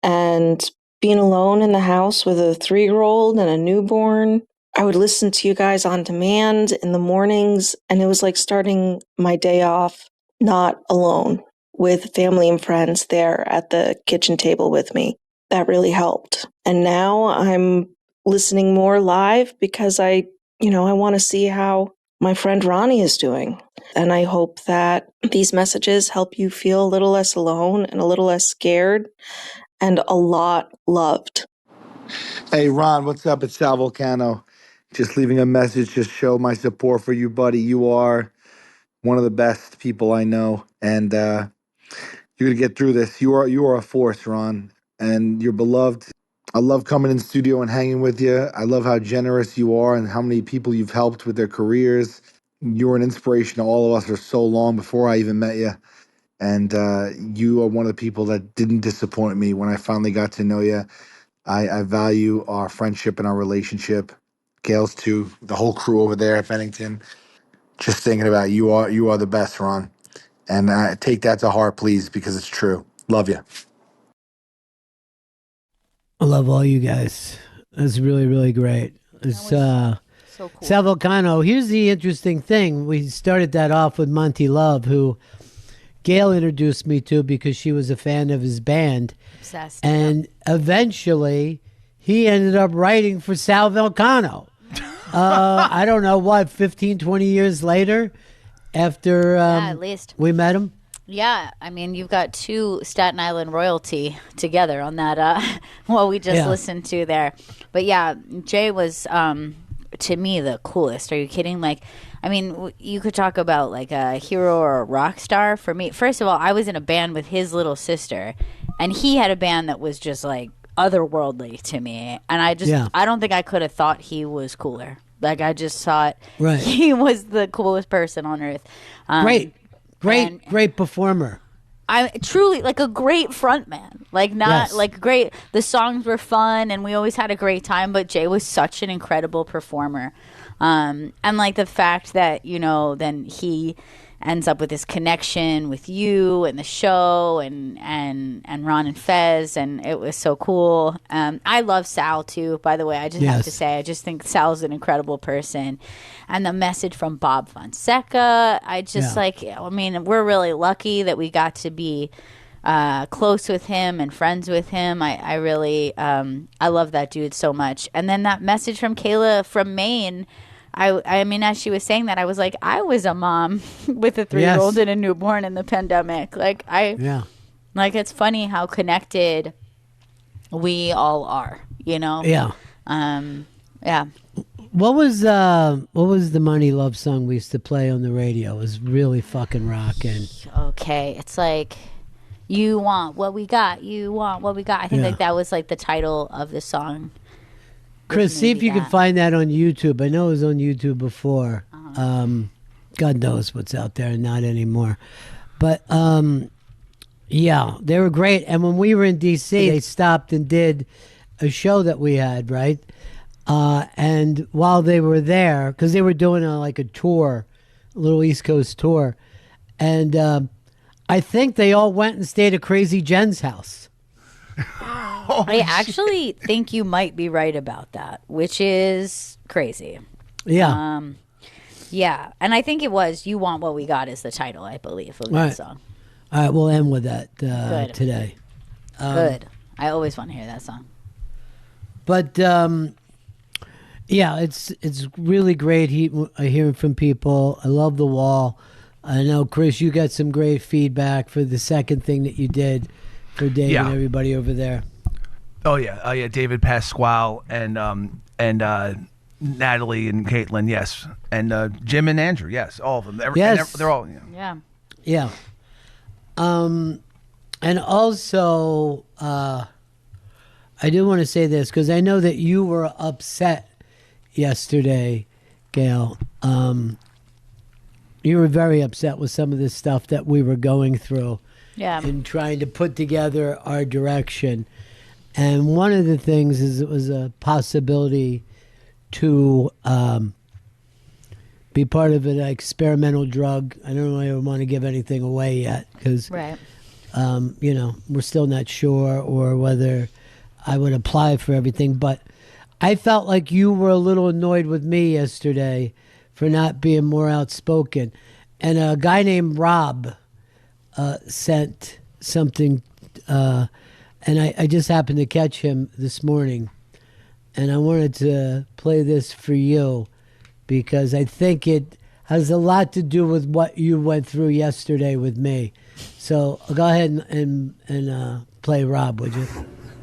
and being alone in the house with a 3-year-old and a newborn. I would listen to you guys on demand in the mornings, and it was like starting my day off not alone with family and friends there at the kitchen table with me. That really helped. And now I'm listening more live because I want to see how my friend Ronnie is doing. And I hope that these messages help you feel a little less alone and a little less scared and a lot loved. Hey, Ron, what's up? It's Sal Volcano. Just leaving a message to show my support for you, buddy. You are one of the best people I know, and you're gonna get through this. You are a force, Ron, and you're beloved. I love coming in the studio and hanging with you. I love how generous you are and how many people you've helped with their careers. You were an inspiration to all of us for so long before I even met you. And you are one of the people that didn't disappoint me when I finally got to know you. I value our friendship and our relationship. Gail's too, the whole crew over there at Bennington. Just thinking about you are the best, Ron. And take that to heart, please, because it's true. Love you. I love all you guys. That's really, really great. It's so cool. Sal Volcano. Here's the interesting thing. We started that off with Monty Love, who Gail introduced me to because she was a fan of his band. Obsessed. And eventually, he ended up writing for Sal Volcano. I don't know, 15, 20 years later after at least we met him? Yeah, I mean, you've got 2 Staten Island royalty together on that, what we just listened to there. But yeah, Jay was, to me, the coolest. Are you kidding? Like, I mean, you could talk about like a hero or a rock star. For me, first of all, I was in a band with his little sister, and he had a band that was just like otherworldly to me. And I don't think I could have thought he was cooler. Like, I just thought he was the coolest person on earth. Great performer. I truly like a great frontman. Like like great. The songs were fun and we always had a great time. But Jay was such an incredible performer, and like the fact that then he ends up with this connection with you and the show and Ron and Fez, and it was so cool. I love Sal too, by the way. I just have to say, I just think Sal's an incredible person. And the message from Bob Fonseca, I just I mean, we're really lucky that we got to be close with him and friends with him. I really I love that dude so much. And then that message from Kayla from Maine, I mean, as she was saying that, I was like, I was a mom with a 3-year-old and a newborn in the pandemic. Like, like, it's funny how connected we all are, Yeah. Yeah. What was the Money Love song we used to play on the radio? It was really fucking rocking. Okay. It's like, you want what we got. You want what we got. I think like that was like the title of the song. Chris, see if you can find that on YouTube. I know it was on YouTube before. God knows what's out there, not anymore. But yeah, they were great. And when we were in D.C., they stopped and did a show that we had, right? And while they were there, because they were doing a tour, a little East Coast tour, and I think they all went and stayed at Crazy Jen's house. I actually think you might be right about that, which is crazy. Yeah. Yeah. And I think it was You Want What We Got is the title, I believe, of that song. All right, we'll end with that today. Good. I always want to hear that song. But yeah, it's really great hearing from people. I love The Wall. I know, Chris, you got some great feedback for the second thing that you did for Dave and everybody over there. Oh yeah, David Pasquale and Natalie and Caitlin, yes, and Jim and Andrew, yes, all of them. They're all. Yeah. And also, I do want to say this because I know that you were upset yesterday, Gail. you were very upset with some of the stuff that we were going through. Yeah. And trying to put together our direction. And one of the things is it was a possibility to be part of an experimental drug. I don't really want to give anything away yet because, Right. We're still not sure or whether I would apply for everything. But I felt like you were a little annoyed with me yesterday for not being more outspoken. And a guy named Rob sent something, and I just happened to catch him this morning. And I wanted to play this for you because I think it has a lot to do with what you went through yesterday with me. So I'll go ahead and play Rob, would you?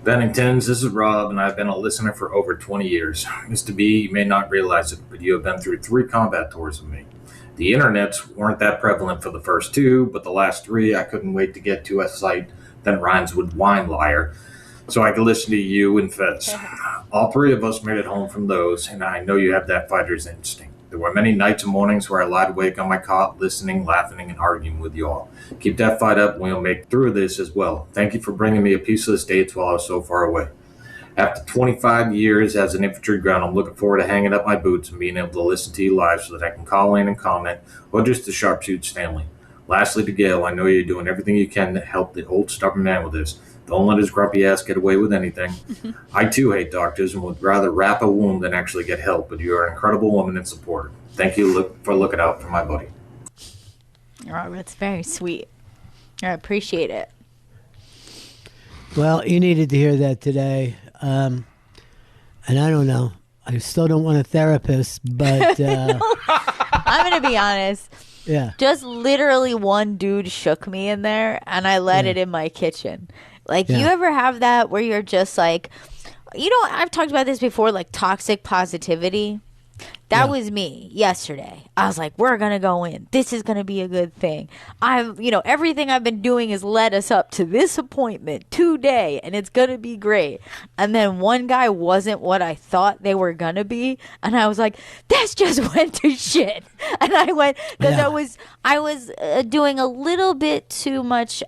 Benningtons, this is Rob, and I've been a listener for over 20 years. Mr. B, you may not realize it, but you have been through 3 combat tours with me. The internets weren't that prevalent for the first 2, but the last 3 I couldn't wait to get to a site that rhymes with wine liar, so I could listen to you and Fez. All 3 of us made it home from those, and I know you have that fighter's instinct. There were many nights and mornings where I lied awake on my cot, listening, laughing, and arguing with you all. Keep that fight up, and we'll make through this as well. Thank you for bringing me a piece of the States while I was so far away. After 25 years as an infantry ground, I'm looking forward to hanging up my boots and being able to listen to you live so that I can call in and comment, or just to Sharpshoots family. Lastly, to Gail, I know you're doing everything you can to help the old stubborn man with this. Don't let his grumpy ass get away with anything. I too hate doctors and would rather wrap a wound than actually get help, but you are an incredible woman and supporter. Thank you for looking out for my buddy. Oh, that's very sweet. I appreciate it. Well, you needed to hear that today. And I don't know. I still don't want a therapist, but I'm going to be honest. Yeah. Just literally one dude shook me in there and I let it in my kitchen. Like, you ever have that where you're just like, I've talked about this before, like toxic positivity. That was me yesterday. I was like, we're going to go in. This is going to be a good thing. Everything I've been doing has led us up to this appointment today, and it's going to be great. And then one guy wasn't what I thought they were going to be. And I was like, this just went to shit. And I went, because I was doing a little bit too much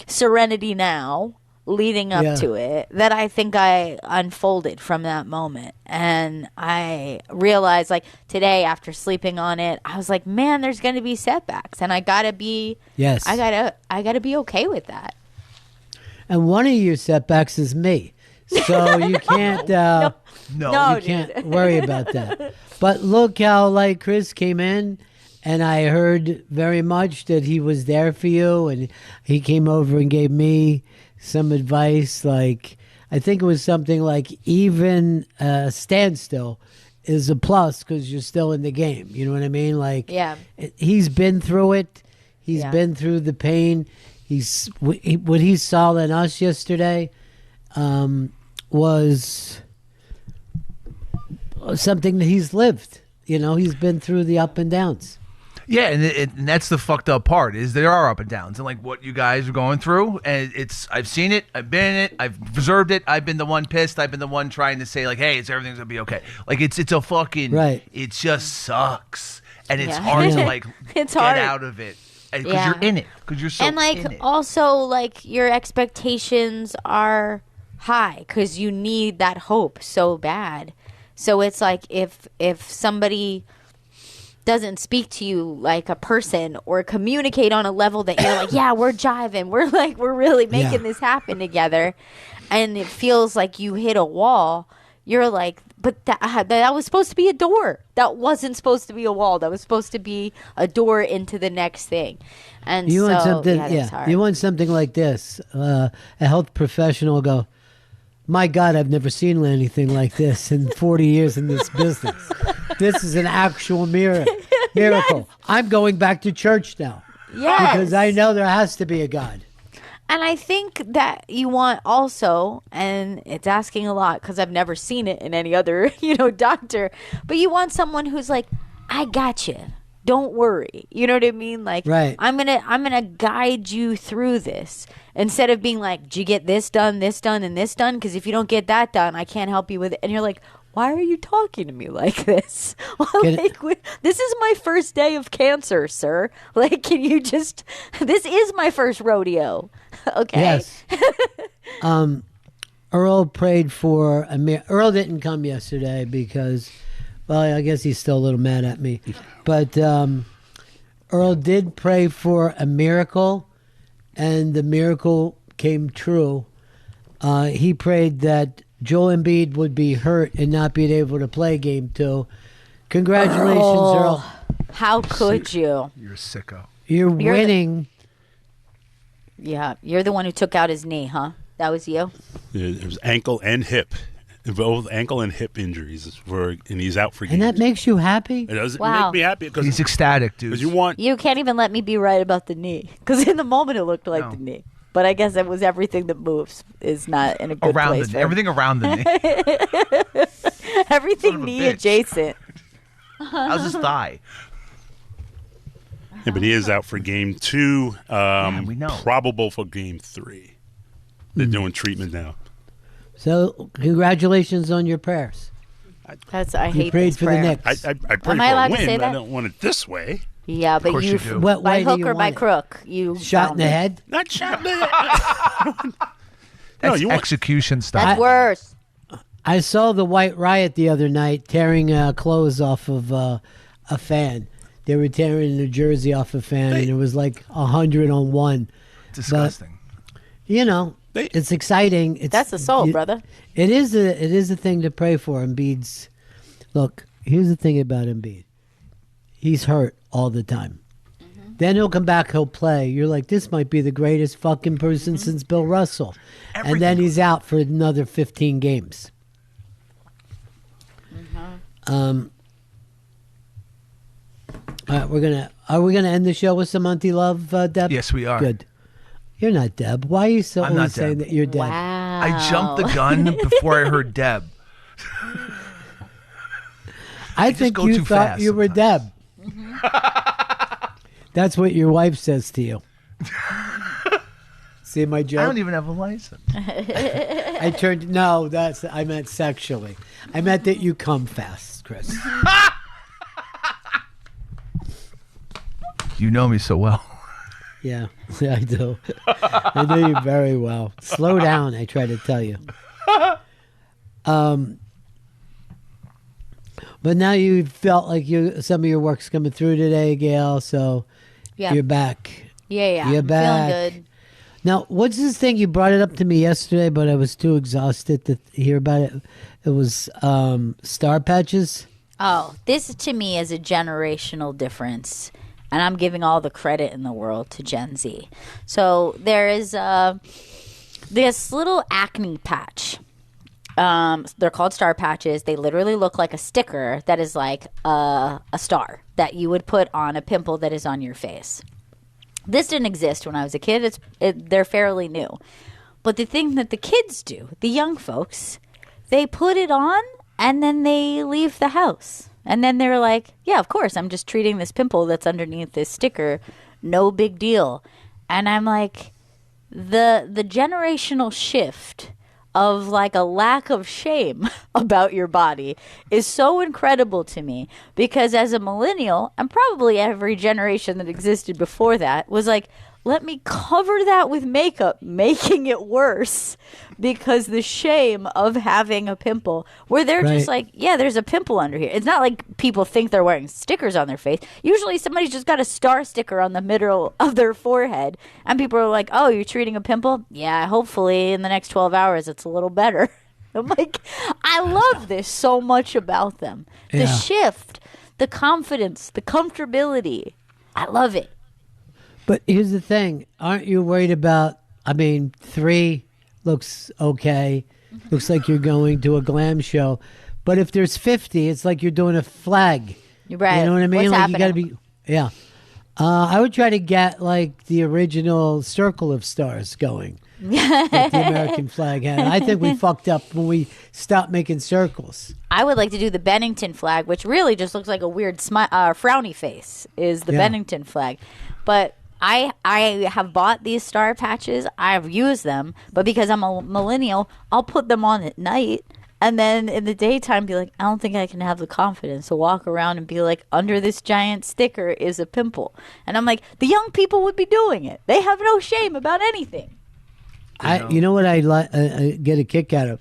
Serenity Now leading up to it, that I think I unfolded from that moment. And I realized, like, today after sleeping on it, I was like, man, there's going to be setbacks, and I gotta be I gotta be okay with that. And one of your setbacks is me, so you can't you can't worry about that. But look how, like, Chris came in, and I heard very much that he was there for you, and he came over and gave me some advice. Like, I think it was something like even standstill is a plus because you're still in the game. You know what I mean? Like, he's been through it. He's been through the pain. What he saw in us yesterday was something that he's lived. He's been through the up and downs. Yeah, and that's the fucked up part, is there are up and downs, and like what you guys are going through, and I've seen it, I've been in it, I've observed it, I've been the one pissed, I've been the one trying to say, like, hey, everything's gonna be okay. Like, it's a fucking it just sucks, and it's hard to like It's get hard. out of it because you're in it, because you're so and like in it. also, like, your expectations are high because you need that hope so bad. So it's like if somebody doesn't speak to you like a person or communicate on a level that you're like, yeah, we're jiving, we're really making this happen together, and it feels like you hit a wall, you're like, but that was supposed to be a door. That wasn't supposed to be a wall. That was supposed to be a door into the next thing. And You want something, that's hard. you want something like this. A health professional will go, my God, I've never seen anything like this in 40 years in this business. This is an actual miracle. Yes. I'm going back to church now. Yes. Because I know there has to be a God. And I think that you want also, and it's asking a lot because I've never seen it in any other, doctor, but you want someone who's like, I got you. Don't worry. You know what I mean? Like, right. I'm gonna guide you through this instead of being like, did you get this done, and this done? Because if you don't get that done, I can't help you with it. And you're like, why are you talking to me like this? Can- This is my first day of cancer, sir. Like, can you just? This is my first rodeo. Okay. Yes. Earl prayed for Amir. Earl didn't come yesterday because, well, I guess he's still a little mad at me. But Earl did pray for a miracle, and the miracle came true. He prayed that Joel Embiid would be hurt and not be able to play Game 2. Congratulations, Earl. How could you? You're a sicko. You're winning. Yeah, you're the one who took out his knee, huh? That was you? Yeah, it was ankle and hip. Both ankle and hip injuries, and he's out for games. And that makes you happy? It doesn't Wow. make me happy because He's ecstatic, dude. you want You can't even let me be right about the knee. Because in the moment it looked like the knee. But I guess it was everything that moves is not in a good around place. the for knee. him. Everything around the knee. Everything knee bitch. adjacent. How's his thigh? Yeah, but he is out for game 2. we know. Probable for game 3. They're doing treatment now. So, congratulations on your prayers. I You hate prayed this for prayer. the Knicks. I pray Am for I allowed a to win, say but I that? don't want it this way. Yeah, but course you, you do. What by way do hook you or by want it? crook, you Shot in found the it. head? Not shot in the head. That's you want- execution style. That's worse. I saw the White Riot the other night tearing clothes off of a fan. They were tearing a jersey off a fan, and it was like 100 on one. Disgusting. But, you know, it's exciting. That's assault, brother. It is a thing to pray for. Embiid's. Look, here's the thing about Embiid. He's hurt all the time. Then he'll come back, he'll play. You're like, this might be the greatest fucking person since Bill Russell. And then he's out for another 15 games. All right, are we gonna end the show with some auntie love, Deb? Yes, we are. Good. You're not Deb. Why are you so I'm not always saying Deb. that you're Deb? Wow. I jumped the gun before I heard Deb. I just think go you too thought fast you were Deb. That's what your wife says to you. See my joke? I don't even have a license. I turned. No, I meant sexually. I meant that you come fast, Chris. You know me so well. Yeah, I do. I know you very well. Slow down, I try to tell you. But now you felt like some of your work's coming through today, Gail. So Yeah. you're back. Yeah. You're I'm back. feeling good. Now, what's this thing? You brought it up to me yesterday, but I was too exhausted to hear about it. It was star patches. Oh, this to me is a generational difference. And I'm giving all the credit in the world to Gen Z. So there is this little acne patch. They're called star patches. They literally look like a sticker that is like a star that you would put on a pimple that is on your face. This didn't exist when I was a kid. They're fairly new. But the thing that the kids do, the young folks, they put it on and then they leave the house. And then they're like, yeah, of course, I'm just treating this pimple that's underneath this sticker. No big deal. And I'm like, the generational shift of like a lack of shame about your body is so incredible to me, because as a millennial, and probably every generation that existed before that, was like, let me cover that with makeup, making it worse because the shame of having a pimple, where they're just Right. like, yeah, there's a pimple under here. It's not like people think they're wearing stickers on their face. Usually somebody's just got a star sticker on the middle of their forehead, and people are like, oh, you're treating a pimple? Yeah, hopefully in the next 12 hours it's a little better. I'm like, I love this so much about them. The Yeah. shift, the confidence, the comfortability. I love it. But here's the thing. Aren't you worried about, 3 looks okay. Looks like you're going to a glam show. But if there's 50, it's like you're doing a flag. You're right. You know what I mean? What's like you got to happening? be, yeah. I would try to get like the original circle of stars going. Like the American flag had. I think we fucked up when we stopped making circles. I would like to do the Bennington flag, which really just looks like a weird frowny face, is the Yeah. Bennington flag. But I have bought these star patches. I've used them, but because I'm a millennial, I'll put them on at night. And then in the daytime, be like, I don't think I can have the confidence to walk around and be like, under this giant sticker is a pimple. And I'm like, the young people would be doing it. They have no shame about anything. You know what I get a kick out of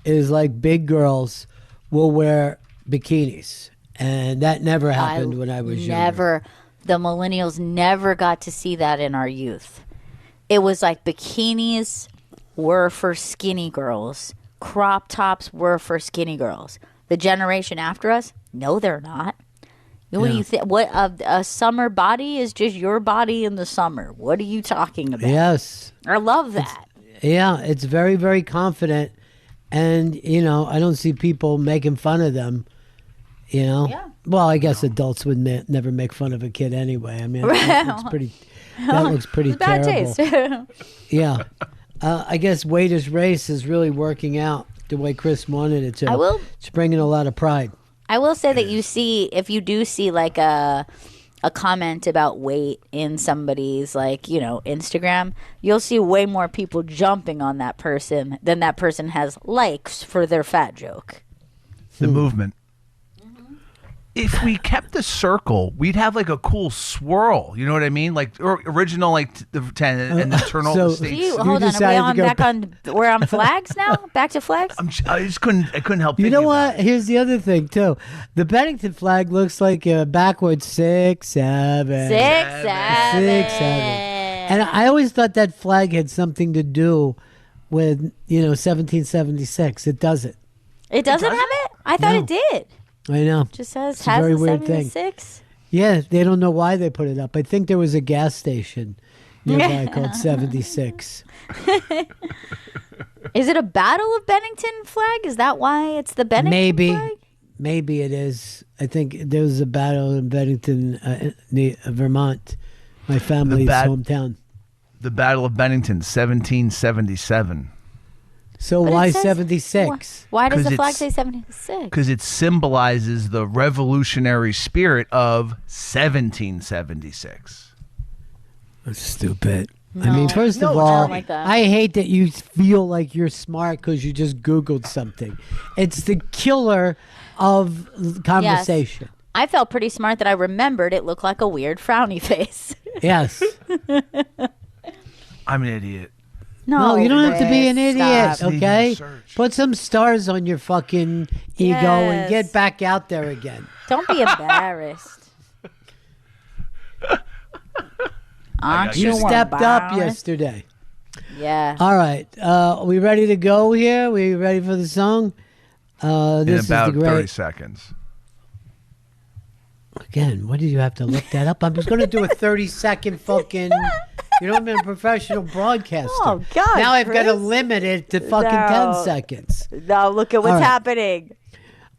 is like big girls will wear bikinis, and that never happened when I was younger. The millennials never got to see that in our youth. It was like bikinis were for skinny girls. Crop tops were for skinny girls. The generation after us, no, they're not. What do you think? What a summer body is just your body in the summer. What are you talking about? Yes, I love that. It's very, very confident, and I don't see people making fun of them. Well, I guess adults would never make fun of a kid anyway. I mean, that looks pretty bad terrible. Taste. Yeah. I guess Wader's race is really working out the way Chris wanted it to. It's bringing a lot of pride. I will say that if you do see like a comment about weight in somebody's Instagram, you'll see way more people jumping on that person than that person has likes for their fat joke. The movement. If we kept the circle, we'd have like a cool swirl. You know what I mean? Like original, like the 10 and the eternal states. Hold on, we're on flags now. Back to flags. I couldn't help. You know what? Here's the other thing too. The Bennington flag looks like a backwards 6, 7. 6, 7. And I always thought that flag had something to do with 1776. It doesn't. It doesn't have it? I thought it did. I know. Just says it's a very weird thing. 76. Yeah, they don't know why they put it up. I think there was a gas station nearby called 76. Is it a Battle of Bennington flag? Is that why it's the Bennington flag? Maybe it is. I think there was a battle in Bennington, Vermont, my family's hometown. The Battle of Bennington, 1777. So why 76? Why does the flag say 76? Because it symbolizes the revolutionary spirit of 1776. That's stupid. No. I mean, first of all, I hate that you feel like you're smart because you just Googled something. It's the killer of conversation. Yes. I felt pretty smart that I remembered it looked like a weird frowny face. Yes. I'm an idiot. No, you don't have to be an idiot, okay? Put some stars on your fucking ego and get back out there again. Don't be embarrassed. You stepped up yesterday. Yeah. All right. We ready to go here? We ready for the song? This in about is the great... 30 seconds. Again, what did you have to look that up? I was going to do a 30-second fucking... I'm a professional broadcaster. Oh, God, now I've Chris. got to limit it to fucking 10 seconds. Now look at what's happening.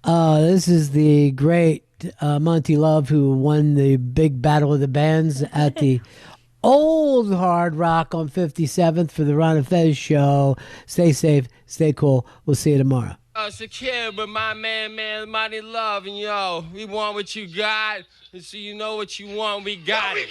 This is the great Monty Love, who won the big Battle of the Bands at the Old Hard Rock on 57th for the Ron and Fez show. Stay safe. Stay cool. We'll see you tomorrow. Shakira, but my man, Monty Love, and we want what you got, and so you know what you want, we got it.